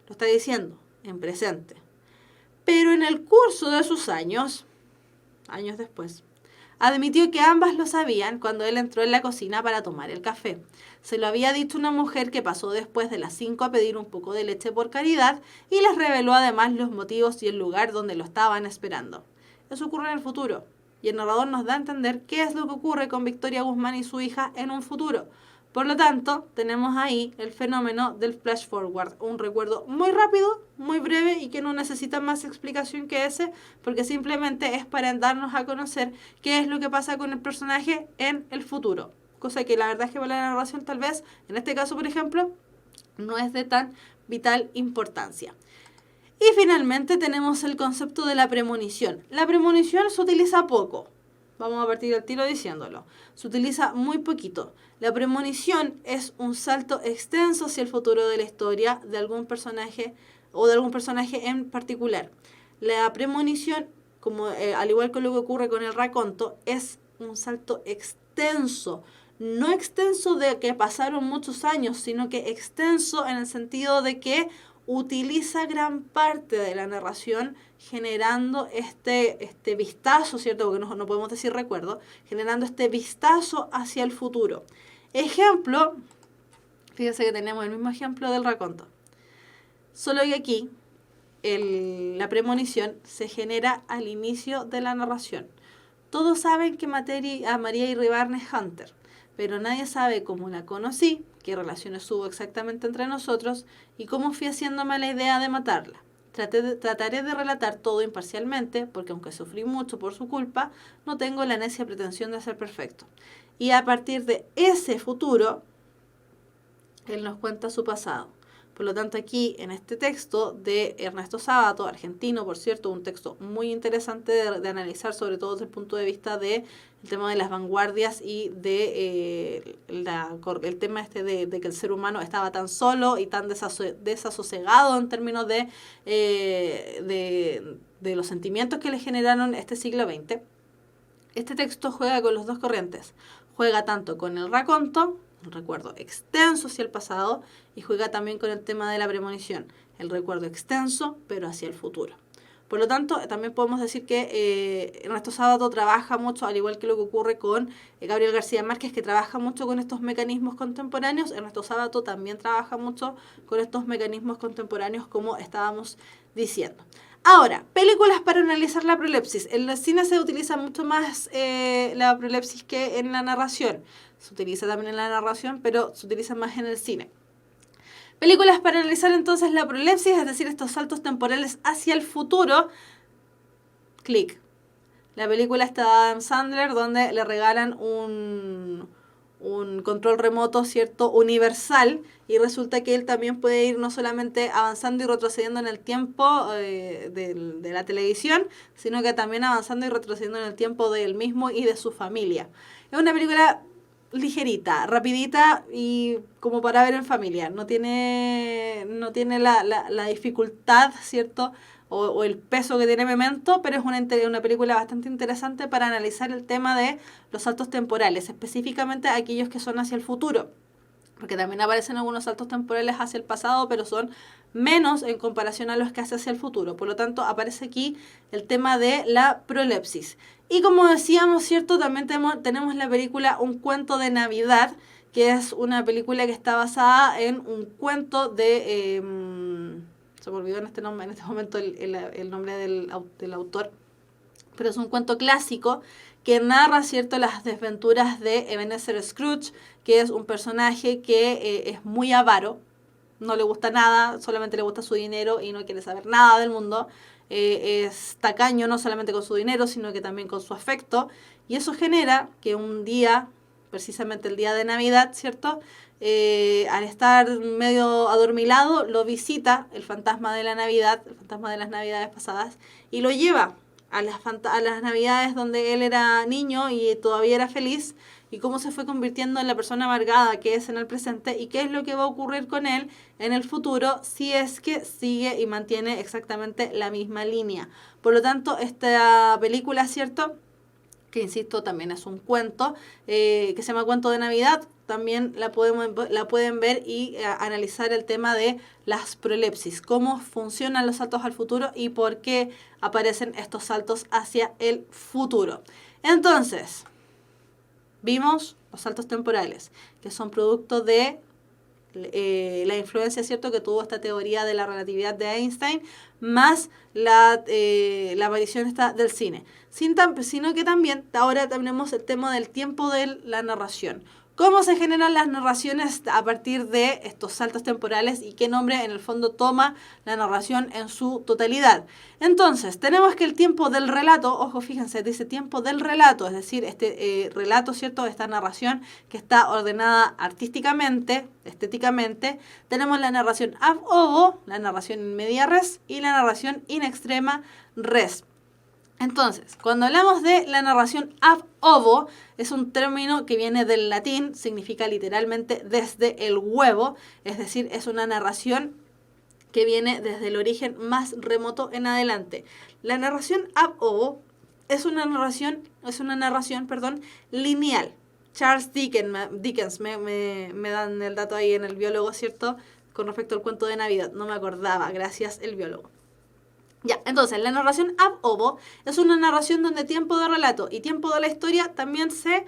[SPEAKER 1] Lo está diciendo en presente. Pero en el curso de sus años después, admitió que ambas lo sabían cuando él entró en la cocina para tomar el café. Se lo había dicho una mujer que pasó después de las 5 a pedir un poco de leche por caridad y les reveló además los motivos y el lugar donde lo estaban esperando. Eso ocurre en el futuro y el narrador nos da a entender qué es lo que ocurre con Victoria Guzmán y su hija en un futuro. Por lo tanto, tenemos ahí el fenómeno del flash forward, un recuerdo muy rápido, muy breve y que no necesita más explicación que ese, porque simplemente es para darnos a conocer qué es lo que pasa con el personaje en el futuro. Cosa que la verdad es que para la narración tal vez, en este caso por ejemplo, no es de tan vital importancia. Y finalmente tenemos el concepto de la premonición. La premonición se utiliza poco. Vamos a partir del tiro diciéndolo. Se utiliza muy poquito. La premonición es un salto extenso hacia el futuro de la historia de algún personaje o de algún personaje en particular. La premonición como al igual que lo que ocurre con el raconto, es un salto extenso. No extenso de que pasaron muchos años, sino que extenso en el sentido de que utiliza gran parte de la narración generando este vistazo, ¿cierto? Porque no podemos decir recuerdo, generando este vistazo hacia el futuro. Ejemplo, fíjense que tenemos el mismo ejemplo del raconto. Solo que aquí la premonición se genera al inicio de la narración. Todos saben que María Iribarne es Hunter, pero nadie sabe cómo la conocí, qué relaciones hubo exactamente entre nosotros y cómo fui haciéndome la idea de matarla. Trataré de relatar todo imparcialmente, porque aunque sufrí mucho por su culpa, no tengo la necia pretensión de ser perfecto. Y a partir de ese futuro, él nos cuenta su pasado. Por lo tanto, aquí en este texto de Ernesto Sábato, argentino, por cierto, un texto muy interesante de analizar, sobre todo desde el punto de vista del tema de las vanguardias y de el tema de que el ser humano estaba tan solo y tan desasosegado en términos de los sentimientos que le generaron este siglo XX. Este texto juega con las dos corrientes. Juega tanto con el raconto, un recuerdo extenso hacia el pasado, y juega también con el tema de la premonición, el recuerdo extenso pero hacia el futuro. Por lo tanto, también podemos decir que Ernesto Sábato trabaja mucho, al igual que lo que ocurre con Gabriel García Márquez, que trabaja mucho con estos mecanismos contemporáneos. Ernesto Sábato también trabaja mucho con estos mecanismos contemporáneos, como estábamos diciendo. Ahora, películas para analizar la prolepsis. En el cine se utiliza mucho más la prolepsis que en la narración. Se utiliza también en la narración, pero se utiliza más en el cine. Películas para analizar entonces la prolepsis, es decir, estos saltos temporales hacia el futuro. Click. La película está de Adam Sandler, donde le regalan un control remoto, ¿cierto?, universal, y resulta que él también puede ir no solamente avanzando y retrocediendo en el tiempo de la televisión, sino que también avanzando y retrocediendo en el tiempo de él mismo y de su familia. Es una película ligerita, rapidita y como para ver en familia. No tiene la dificultad, ¿cierto?, o el peso que tiene Memento, pero es una película bastante interesante para analizar el tema de los saltos temporales, específicamente aquellos que son hacia el futuro, porque también aparecen algunos saltos temporales hacia el pasado, pero son menos en comparación a los que hace hacia el futuro. Por lo tanto, aparece aquí el tema de la prolepsis. Y como decíamos, ¿cierto?, también tenemos la película Un cuento de Navidad, que es una película que está basada en un cuento de... se me olvidó en este momento el nombre del autor, pero es un cuento clásico que narra, ¿cierto?, las desventuras de Ebenezer Scrooge, que es un personaje que es muy avaro, no le gusta nada, solamente le gusta su dinero y no quiere saber nada del mundo. Es tacaño no solamente con su dinero, sino que también con su afecto, y eso genera que un día, precisamente el día de Navidad, ¿cierto?, al estar medio adormilado, lo visita el fantasma de la Navidad, el fantasma de las Navidades pasadas, y lo lleva a las Navidades donde él era niño y todavía era feliz, y cómo se fue convirtiendo en la persona amargada que es en el presente, y qué es lo que va a ocurrir con él en el futuro si es que sigue y mantiene exactamente la misma línea. Por lo tanto, esta película, ¿cierto?, que insisto, también es un cuento, que se llama Cuento de Navidad, también la pueden ver y analizar el tema de las prolepsis, cómo funcionan los saltos al futuro y por qué aparecen estos saltos hacia el futuro. Entonces, vimos los saltos temporales, que son producto de la influencia, ¿cierto?, que tuvo esta teoría de la relatividad de Einstein, más la aparición del cine. Sino que también ahora tenemos el tema del tiempo de la narración. ¿Cómo se generan las narraciones a partir de estos saltos temporales y qué nombre en el fondo toma la narración en su totalidad? Entonces, tenemos que el tiempo del relato, ojo, fíjense, dice tiempo del relato, es decir, este relato, ¿cierto?, esta narración que está ordenada artísticamente, estéticamente. Tenemos la narración ab ovo, la narración in media res y la narración in extrema res. Entonces, cuando hablamos de la narración ab ovo, es un término que viene del latín, significa literalmente desde el huevo, es decir, es una narración que viene desde el origen más remoto en adelante. La narración ab ovo es una narración, lineal. Charles Dickens me dan el dato ahí en el biólogo, ¿cierto? Con respecto al cuento de Navidad. No me acordaba, gracias el biólogo. Ya, entonces, la narración ab ovo es una narración donde tiempo de relato y tiempo de la historia también se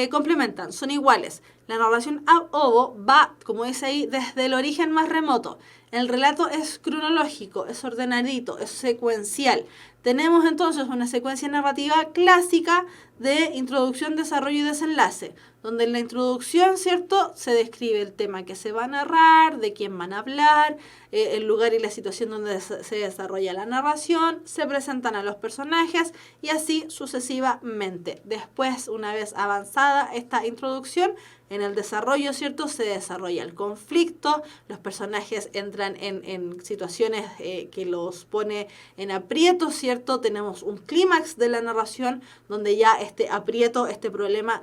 [SPEAKER 1] complementan, son iguales. La narración ab ovo va, como dice ahí, desde el origen más remoto. El relato es cronológico, es ordenadito, es secuencial. Tenemos entonces una secuencia narrativa clásica de introducción, desarrollo y desenlace, donde en la introducción, ¿cierto?, se describe el tema que se va a narrar, de quién van a hablar, el lugar y la situación donde se desarrolla la narración, se presentan a los personajes y así sucesivamente. Después, una vez avanzada esta introducción, en el desarrollo, ¿cierto?, se desarrolla el conflicto, los personajes entran en situaciones que los pone en aprietos, ¿cierto? Tenemos un clímax de la narración donde ya este aprieto, este problema,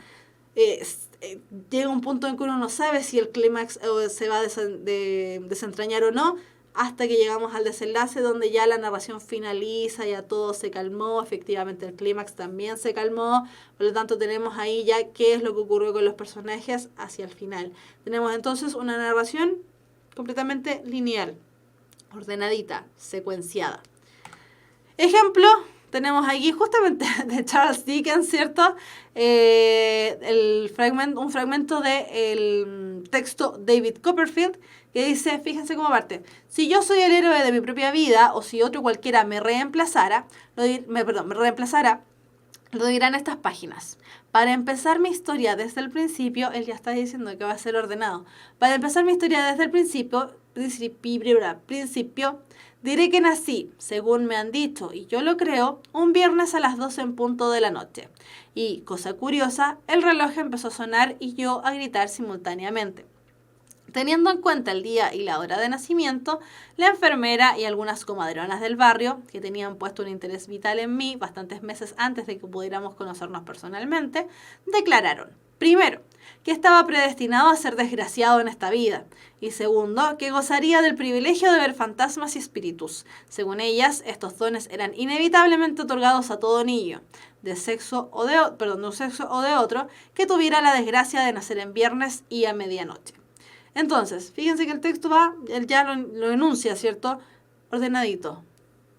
[SPEAKER 1] llega a un punto en que uno no sabe si el clímax se va a desentrañar o no, hasta que llegamos al desenlace donde ya la narración finaliza, ya todo se calmó, efectivamente el clímax también se calmó, por lo tanto tenemos ahí ya qué es lo que ocurrió con los personajes hacia el final. Tenemos entonces una narración completamente lineal, ordenadita, secuenciada. Ejemplo, tenemos aquí justamente de Charles Dickens, ¿cierto? Un fragmento del texto David Copperfield, que dice, fíjense cómo parte: si yo soy el héroe de mi propia vida, o si otro cualquiera me reemplazara, lo dirán estas páginas. Para empezar mi historia desde el principio, él ya está diciendo que va a ser ordenado. Para empezar mi historia desde el principio, diré que nací, según me han dicho, y yo lo creo, un viernes a las 12 en punto de la noche. Y, cosa curiosa, el reloj empezó a sonar y yo a gritar simultáneamente. Teniendo en cuenta el día y la hora de nacimiento, la enfermera y algunas comadronas del barrio, que tenían puesto un interés vital en mí bastantes meses antes de que pudiéramos conocernos personalmente, declararon, primero, que estaba predestinado a ser desgraciado en esta vida, y segundo, que gozaría del privilegio de ver fantasmas y espíritus. Según ellas, estos dones eran inevitablemente otorgados a todo niño, de un sexo o de otro, que tuviera la desgracia de nacer en viernes y a medianoche. Entonces, fíjense que el texto él ya lo enuncia, ¿cierto? Ordenadito.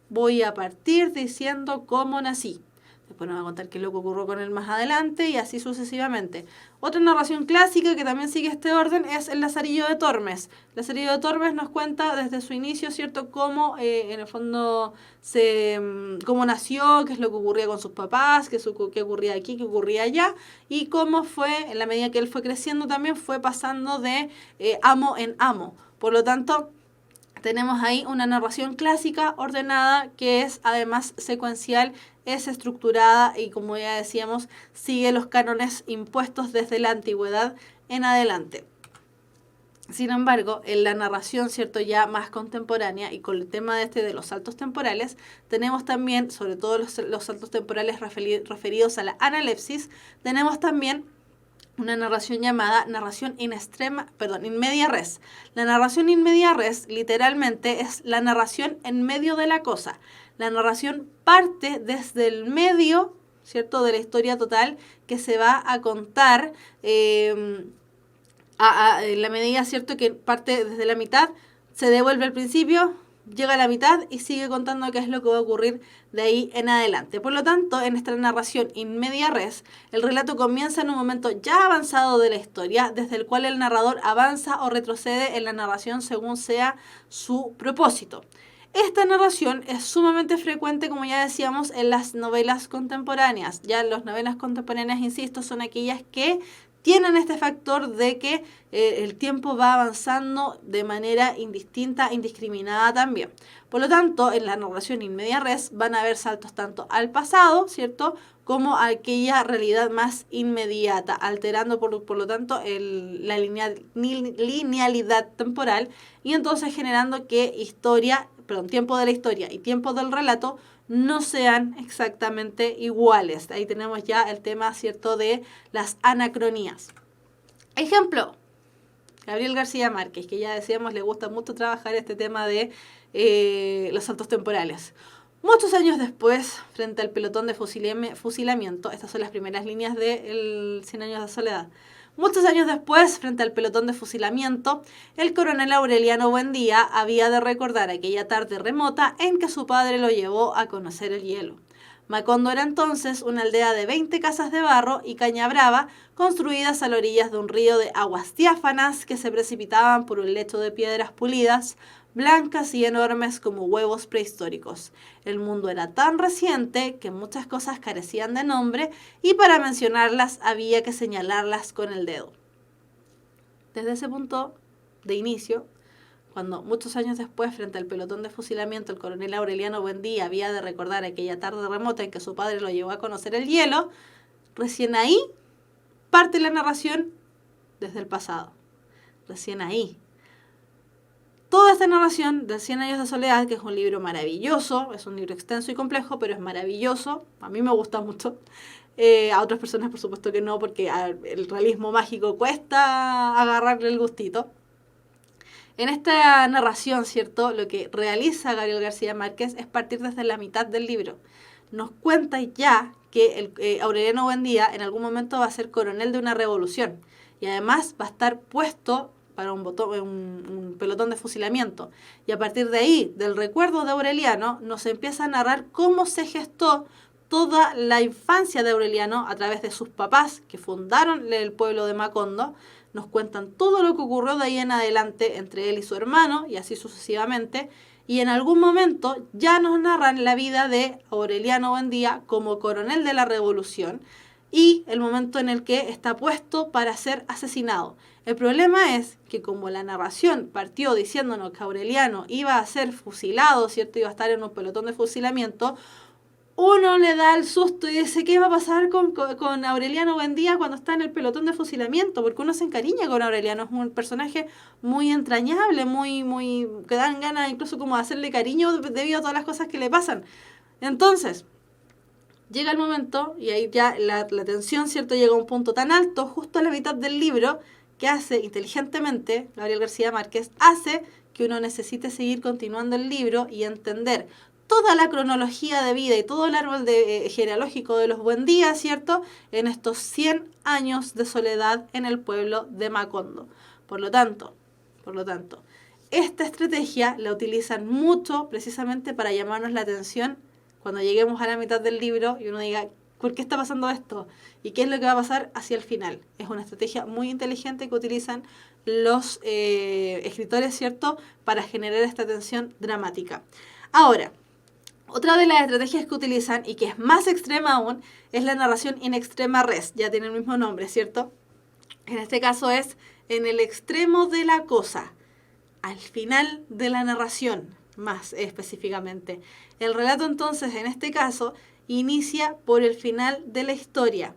[SPEAKER 1] Voy a partir diciendo cómo nací. Después nos va a contar qué es lo que ocurrió con él más adelante y así sucesivamente. Otra narración clásica que también sigue este orden es el Lazarillo de Tormes. El Lazarillo de Tormes nos cuenta desde su inicio, ¿cierto?, cómo en el fondo cómo nació, qué es lo que ocurría con sus papás, qué ocurría aquí, qué ocurría allá, y cómo fue, en la medida que él fue creciendo también, fue pasando de amo en amo. Por lo tanto, tenemos ahí una narración clásica, ordenada, que es además secuencial, es estructurada y, como ya decíamos, sigue los cánones impuestos desde la antigüedad en adelante. Sin embargo, en la narración, ¿cierto?, ya más contemporánea y con el tema de los saltos temporales, tenemos también, sobre todo los saltos temporales referidos a la analepsis, tenemos también una narración llamada narración in media res. La narración in media res literalmente es la narración en medio de la cosa. La narración parte desde el medio, ¿cierto?, de la historia total que se va a contar en la medida, ¿cierto?, que parte desde la mitad, se devuelve al principio, llega a la mitad y sigue contando qué es lo que va a ocurrir de ahí en adelante. Por lo tanto, en esta narración in media res, el relato comienza en un momento ya avanzado de la historia, desde el cual el narrador avanza o retrocede en la narración según sea su propósito. Esta narración es sumamente frecuente, como ya decíamos, en las novelas contemporáneas. Ya las novelas contemporáneas, insisto, son aquellas que tienen este factor de que el tiempo va avanzando de manera indistinta, indiscriminada también. Por lo tanto, en la narración in media res van a haber saltos tanto al pasado, ¿cierto?, como a aquella realidad más inmediata, alterando por lo tanto la linealidad temporal y entonces generando que tiempo de la historia y tiempo del relato no sean exactamente iguales. Ahí tenemos ya el tema, ¿cierto?, de las anacronías. Ejemplo, Gabriel García Márquez, que ya decíamos le gusta mucho trabajar este tema de los saltos temporales. Muchos años después, frente al pelotón de fusilamiento, estas son las primeras líneas de El 100 años de soledad. Muchos años después, frente al pelotón de fusilamiento, el coronel Aureliano Buendía había de recordar aquella tarde remota en que su padre lo llevó a conocer el hielo. Macondo era entonces una aldea de 20 casas de barro y caña brava construidas a las orillas de un río de aguas diáfanas que se precipitaban por un lecho de piedras pulidas, blancas y enormes como huevos prehistóricos. El mundo era tan reciente que muchas cosas carecían de nombre y para mencionarlas había que señalarlas con el dedo. Desde ese punto de inicio, cuando muchos años después, frente al pelotón de fusilamiento, el coronel Aureliano Buendía había de recordar aquella tarde remota en que su padre lo llevó a conocer el hielo, recién ahí parte la narración desde el pasado. Recién ahí. Toda esta narración del 100 años de soledad, que es un libro maravilloso, es un libro extenso y complejo, pero es maravilloso, a mí me gusta mucho. A otras personas por supuesto que no, porque el realismo mágico cuesta agarrarle el gustito. En esta narración, ¿cierto? Lo que realiza Gabriel García Márquez es partir desde la mitad del libro. Nos cuenta ya que Aureliano Buendía en algún momento va a ser coronel de una revolución y además va a estar puesto para un pelotón de fusilamiento. Y a partir de ahí, del recuerdo de Aureliano, nos empieza a narrar cómo se gestó toda la infancia de Aureliano a través de sus papás que fundaron el pueblo de Macondo. Nos cuentan todo lo que ocurrió de ahí en adelante entre él y su hermano y así sucesivamente. Y en algún momento ya nos narran la vida de Aureliano Buendía como coronel de la revolución y el momento en el que está puesto para ser asesinado. El problema es que como la narración partió diciéndonos que Aureliano iba a ser fusilado, ¿cierto? Iba a estar en un pelotón de fusilamiento, uno le da el susto y dice, ¿qué va a pasar con Aureliano Buendía cuando está en el pelotón de fusilamiento? Porque uno se encariña con Aureliano, es un personaje muy entrañable, muy que dan ganas incluso como de hacerle cariño debido a todas las cosas que le pasan. Entonces, llega el momento y ahí ya la tensión, ¿cierto? Llega a un punto tan alto, justo a la mitad del libro, que hace inteligentemente, Gabriel García Márquez, hace que uno necesite seguir continuando el libro y entender toda la cronología de vida y todo el árbol genealógico de los Buendía, ¿cierto? En estos 100 años de soledad en el pueblo de Macondo. Por lo tanto, esta estrategia la utilizan mucho precisamente para llamarnos la atención cuando lleguemos a la mitad del libro y uno diga, ¿por qué está pasando esto? ¿Y qué es lo que va a pasar hacia el final? Es una estrategia muy inteligente que utilizan los escritores, ¿cierto? Para generar esta tensión dramática. Ahora, otra de las estrategias que utilizan y que es más extrema aún es la narración in extrema res, ya tiene el mismo nombre, ¿cierto? En este caso es en el extremo de la cosa, al final de la narración, más específicamente. El relato entonces, en este caso, inicia por el final de la historia.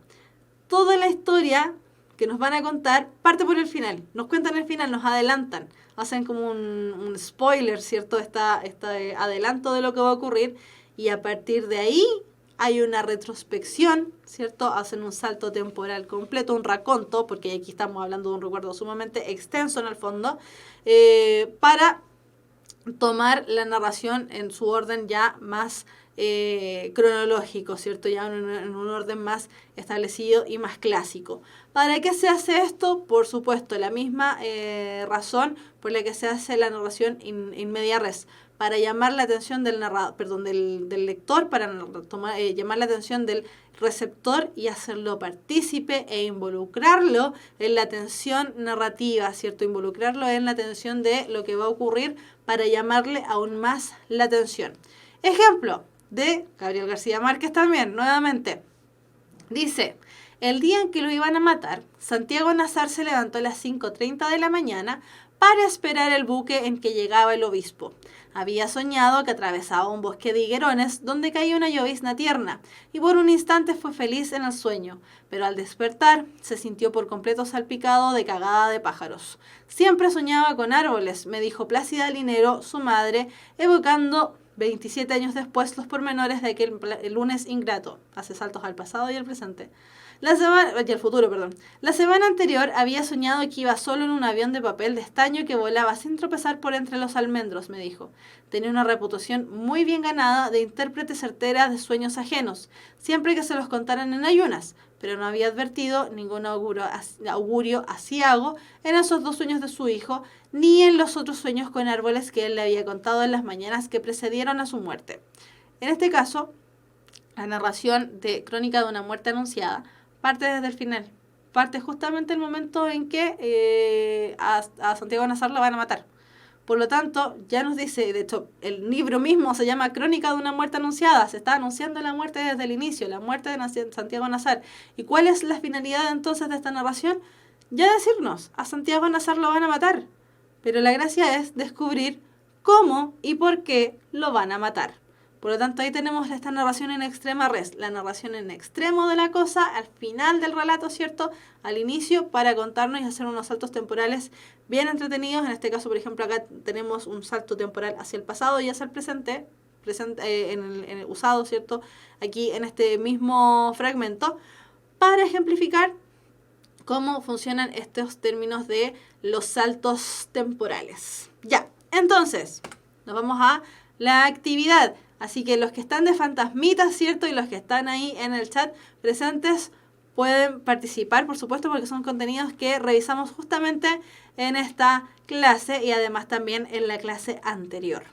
[SPEAKER 1] Toda la historia que nos van a contar parte por el final. Nos cuentan el final, nos adelantan. Hacen como un spoiler, ¿cierto? Este adelanto de lo que va a ocurrir. Y a partir de ahí hay una retrospección, ¿cierto? Hacen un salto temporal completo, un raconto, porque aquí estamos hablando de un recuerdo sumamente extenso en el fondo, para tomar la narración en su orden ya más cronológico, ¿cierto? Ya en un orden más establecido y más clásico. ¿Para qué se hace esto? Por supuesto, la misma razón por la que se hace la narración in media res, para llamar la atención del lector, para llamar la atención del receptor y hacerlo partícipe e involucrarlo en la tensión narrativa, ¿cierto? Involucrarlo en la tensión de lo que va a ocurrir para llamarle aún más la atención. Ejemplo de Gabriel García Márquez también, nuevamente. Dice, el día en que lo iban a matar, Santiago Nazar se levantó a las 5:30 de la mañana para esperar el buque en que llegaba el obispo. Había soñado que atravesaba un bosque de higuerones donde caía una llovizna tierna, y por un instante fue feliz en el sueño, pero al despertar se sintió por completo salpicado de cagada de pájaros. Siempre soñaba con árboles, me dijo Plácida Linero, su madre, evocando 27 años después los pormenores de aquel lunes ingrato. Hace saltos al pasado y al presente. el futuro, perdón. La semana anterior había soñado que iba solo en un avión de papel de estaño que volaba sin tropezar por entre los almendros, me dijo. Tenía una reputación muy bien ganada de intérprete certera de sueños ajenos, siempre que se los contaran en ayunas, pero no había advertido ningún augurio aciago en esos 2 sueños de su hijo, ni en los otros sueños con árboles que él le había contado en las mañanas que precedieron a su muerte. En este caso, la narración de Crónica de una muerte anunciada parte desde el final. Parte justamente el momento en que a Santiago Nazar lo van a matar. Por lo tanto, ya nos dice, de hecho, el libro mismo se llama Crónica de una muerte anunciada. Se está anunciando la muerte desde el inicio, la muerte de Santiago Nazar. ¿Y cuál es la finalidad entonces de esta narración? Ya decirnos, a Santiago Nazar lo van a matar. Pero la gracia es descubrir cómo y por qué lo van a matar. Por lo tanto, ahí tenemos esta narración en extrema res, la narración en extremo de la cosa, al final del relato, ¿cierto? Al inicio, para contarnos y hacer unos saltos temporales bien entretenidos. En este caso, por ejemplo, acá tenemos un salto temporal hacia el pasado y hacia el presente usado, ¿cierto? Aquí en este mismo fragmento, para ejemplificar cómo funcionan estos términos de los saltos temporales. Ya, entonces, nos vamos a la actividad. Así que los que están de fantasmitas, ¿cierto? Y los que están ahí en el chat presentes pueden participar, por supuesto, porque son contenidos que revisamos justamente en esta clase y además también en la clase anterior.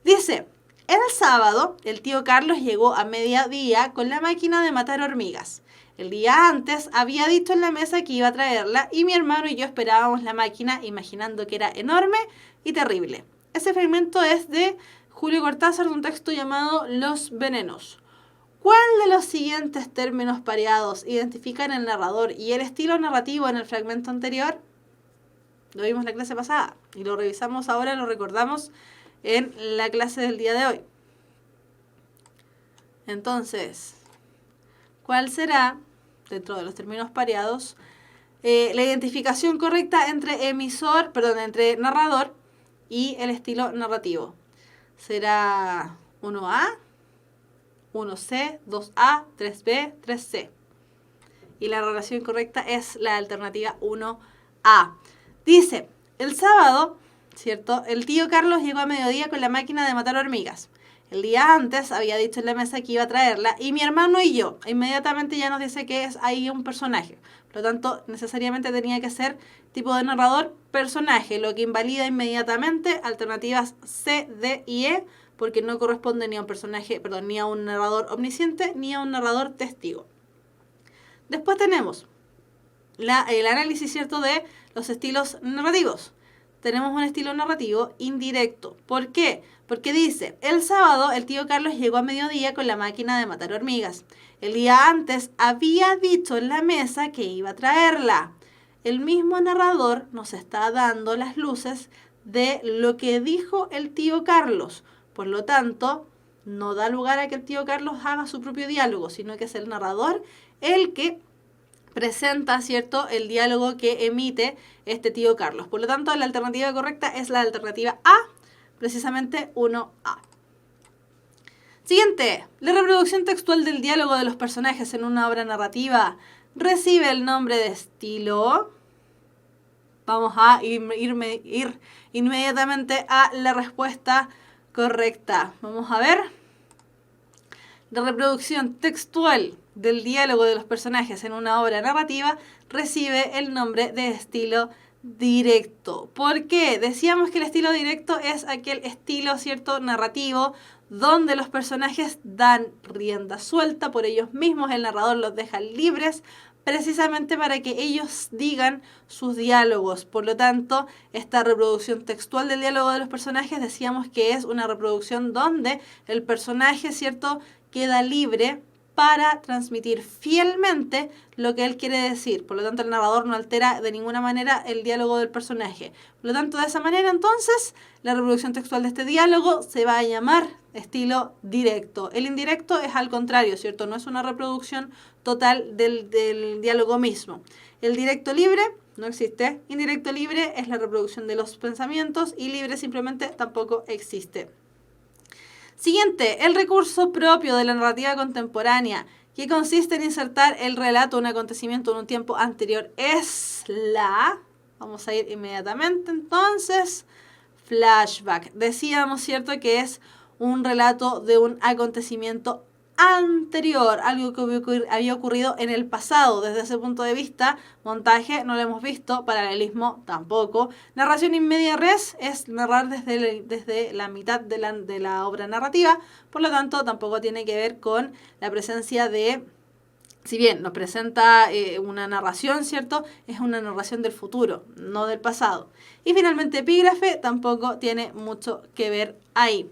[SPEAKER 1] Dice, el sábado el tío Carlos llegó a mediodía con la máquina de matar hormigas. El día antes había dicho en la mesa que iba a traerla y mi hermano y yo esperábamos la máquina imaginando que era enorme y terrible. Ese fragmento es de Julio Cortázar, de un texto llamado Los Venenos. ¿Cuál de los siguientes términos pareados identifican el narrador y el estilo narrativo en el fragmento anterior? Lo vimos en la clase pasada y lo revisamos ahora, lo recordamos en la clase del día de hoy. Entonces, ¿cuál será, dentro de los términos pareados, la identificación correcta entre entre narrador y el estilo narrativo? Será 1A, 1C, 2A, 3B, 3C. Y la relación correcta es la alternativa 1A. Dice, el sábado, ¿cierto? El tío Carlos llegó a mediodía con la máquina de matar hormigas. El día antes había dicho en la mesa que iba a traerla y mi hermano y yo. Inmediatamente ya nos dice que es ahí un personaje. Por lo tanto, necesariamente tenía que ser tipo de narrador personaje, lo que invalida inmediatamente alternativas C, D y E, porque no corresponde ni a un personaje, perdón, ni a un narrador omnisciente, ni a un narrador testigo. Después tenemos el análisis, ¿cierto?, de los estilos narrativos. Tenemos un estilo narrativo indirecto. ¿Por qué? Porque dice, el sábado el tío Carlos llegó a mediodía con la máquina de matar hormigas. El día antes había dicho en la mesa que iba a traerla. El mismo narrador nos está dando las luces de lo que dijo el tío Carlos. Por lo tanto, no da lugar a que el tío Carlos haga su propio diálogo, sino que es el narrador el que presenta, ¿cierto?, el diálogo que emite este tío Carlos. Por lo tanto, la alternativa correcta es la alternativa A, precisamente 1A. Siguiente, la reproducción textual del diálogo de los personajes en una obra narrativa recibe el nombre de estilo. Vamos a ir inmediatamente a la respuesta correcta. Vamos a ver. La reproducción textual del diálogo de los personajes en una obra narrativa recibe el nombre de estilo directo. ¿Por qué? Decíamos que el estilo directo es aquel estilo, ¿cierto?, narrativo, donde los personajes dan rienda suelta por ellos mismos, el narrador los deja libres, precisamente para que ellos digan sus diálogos. Por lo tanto, esta reproducción textual del diálogo de los personajes decíamos que es una reproducción donde el personaje, ¿cierto?, queda libre para transmitir fielmente lo que él quiere decir. Por lo tanto, el narrador no altera de ninguna manera el diálogo del personaje. Por lo tanto, de esa manera, entonces, la reproducción textual de este diálogo se va a llamar estilo directo. El indirecto es al contrario, ¿cierto? No es una reproducción total del diálogo mismo. El directo libre no existe. Indirecto libre es la reproducción de los pensamientos y libre simplemente tampoco existe. Siguiente, el recurso propio de la narrativa contemporánea que consiste en insertar el relato, un acontecimiento en un tiempo anterior, es la... Vamos a ir inmediatamente entonces. Flashback. Decíamos, ¿cierto?, que es un relato de un acontecimiento anterior, algo que había ocurrido en el pasado. Desde ese punto de vista, montaje no lo hemos visto, paralelismo tampoco. Narración in media res es narrar desde la mitad de la obra narrativa, por lo tanto tampoco tiene que ver con la presencia de... Si bien nos presenta una narración, ¿cierto? Es una narración del futuro, no del pasado. Y finalmente, epígrafe tampoco tiene mucho que ver ahí.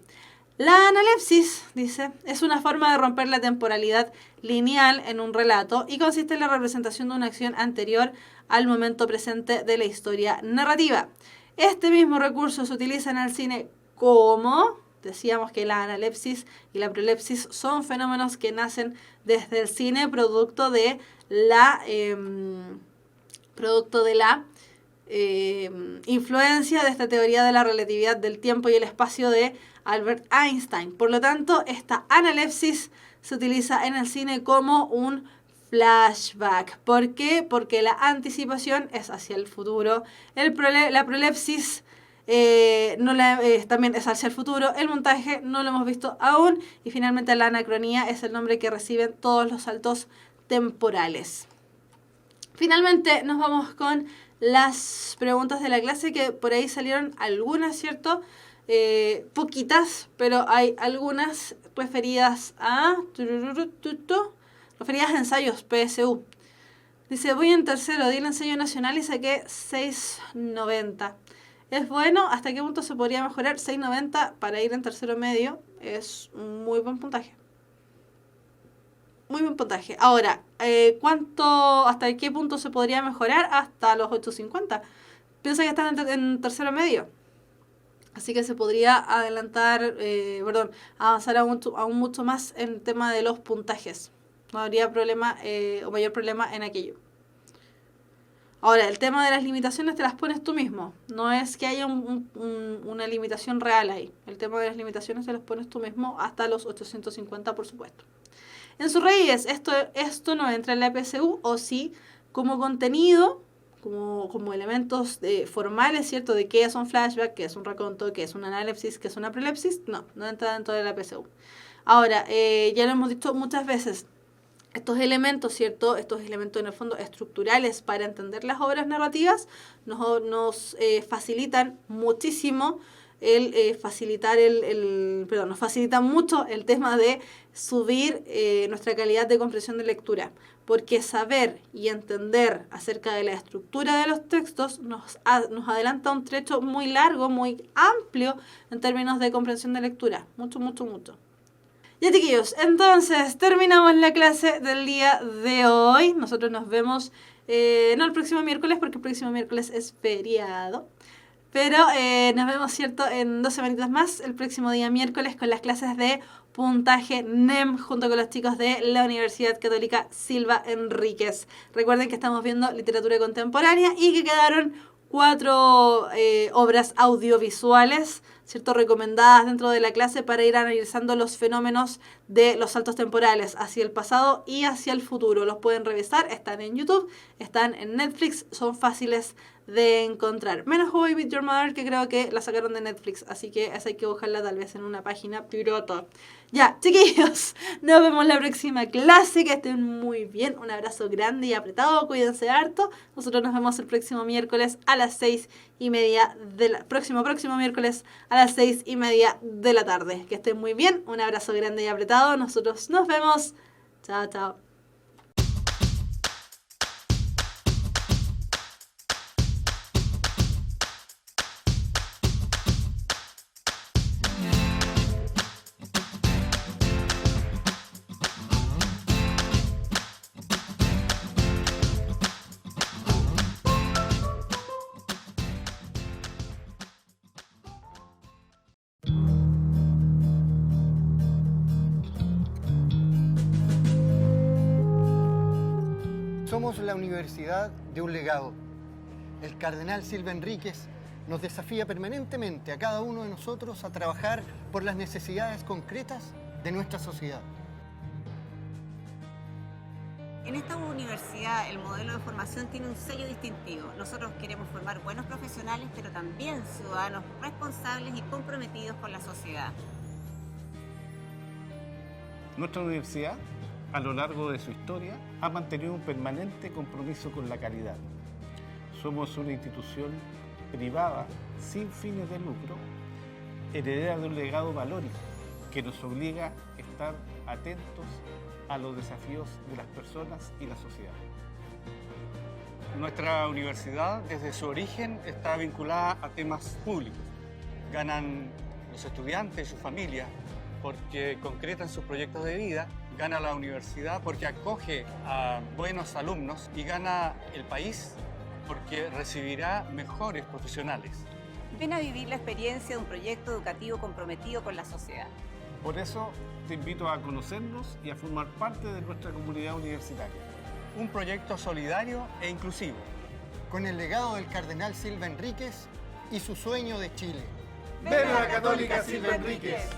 [SPEAKER 1] La analepsis, dice, es una forma de romper la temporalidad lineal en un relato y consiste en la representación de una acción anterior al momento presente de la historia narrativa. Este mismo recurso se utiliza en el cine como... Decíamos que la analepsis y la prolepsis son fenómenos que nacen desde el cine producto de la influencia de esta teoría de la relatividad del tiempo y el espacio de Albert Einstein. Por lo tanto, esta analepsis se utiliza en el cine como un flashback. ¿Por qué? Porque la anticipación es hacia el futuro. La prolepsis también es hacia el futuro. El montaje no lo hemos visto aún. Y finalmente la anacronía es el nombre que reciben todos los saltos temporales. Finalmente nos vamos con las preguntas de la clase, que por ahí salieron algunas, ¿cierto? Poquitas, pero hay algunas referidas a ensayos PSU. Dice, voy en tercero, di el ensayo nacional y saqué 6.90. ¿Es bueno? ¿Hasta qué punto se podría mejorar? 6.90 para ir en tercero medio es un muy buen puntaje. Muy buen puntaje. Ahora, ¿hasta qué punto se podría mejorar? Hasta los 8.50. Piensa que están en tercero medio. Así que se podría avanzar aún mucho más en el tema de los puntajes. No habría problema o mayor problema en aquello. Ahora, el tema de las limitaciones te las pones tú mismo. No es que haya una limitación real ahí. El tema de las limitaciones te las pones tú mismo hasta los 850, por supuesto. En sus raíces, esto no entra en la PSU, o sí, como contenido, como elementos formales, ¿cierto? De qué es un flashback, qué es un raconto, qué es una analepsis, qué es una prolepsis. No entra dentro de la PSU. Ahora, ya lo hemos dicho muchas veces, estos elementos, ¿cierto? Estos elementos en el fondo estructurales para entender las obras narrativas nos facilitan muchísimo nos facilita mucho el tema de subir nuestra calidad de comprensión de lectura, porque saber y entender acerca de la estructura de los textos nos adelanta un trecho muy largo, muy amplio en términos de comprensión de lectura. Mucho. Ya, chiquillos, entonces terminamos la clase del día de hoy. Nosotros nos vemos, no el próximo miércoles, porque el próximo miércoles es feriado. Pero nos vemos, ¿cierto?, en 2 semanitas más, el próximo día miércoles, con las clases de puntaje NEM, junto con los chicos de la Universidad Católica Silva Enríquez. Recuerden que estamos viendo literatura contemporánea y que quedaron 4 obras audiovisuales, ¿cierto?, recomendadas dentro de la clase para ir analizando los fenómenos de los saltos temporales hacia el pasado y hacia el futuro. Los pueden revisar, están en YouTube, están en Netflix, son fáciles de encontrar. Menos How I Met Your Mother, que creo que la sacaron de Netflix, así que esa hay que buscarla tal vez en una página pirata. Ya, chiquillos, nos vemos la próxima clase, que estén muy bien, un abrazo grande y apretado, cuídense harto. Nosotros nos vemos el próximo miércoles a las 6:30 de la... Próximo miércoles a las 6:30 de la tarde. Que estén muy bien, un abrazo grande y apretado. Nosotros nos vemos. Chao.
[SPEAKER 2] Somos la universidad de un legado. El cardenal Silva Enríquez nos desafía permanentemente a cada uno de nosotros a trabajar por las necesidades concretas de nuestra sociedad.
[SPEAKER 3] En esta universidad el modelo de formación tiene un sello distintivo. Nosotros queremos formar buenos profesionales, pero también ciudadanos responsables y comprometidos con la sociedad.
[SPEAKER 4] Nuestra universidad, a lo largo de su historia, ha mantenido un permanente compromiso con la calidad. Somos una institución privada sin fines de lucro, heredera de un legado valórico que nos obliga a estar atentos a los desafíos de las personas y la sociedad.
[SPEAKER 5] Nuestra universidad, desde su origen, está vinculada a temas públicos. Ganan los estudiantes y sus familias porque concretan sus proyectos de vida, gana la universidad porque acoge a buenos alumnos y gana el país porque recibirá mejores profesionales.
[SPEAKER 3] Ven a vivir la experiencia de un proyecto educativo comprometido con la sociedad.
[SPEAKER 4] Por eso te invito a conocernos y a formar parte de nuestra comunidad universitaria.
[SPEAKER 5] Un proyecto solidario e inclusivo.
[SPEAKER 2] Con el legado del cardenal Silva Enríquez y su sueño de Chile.
[SPEAKER 6] ¡Ven a la Católica Silva Enríquez!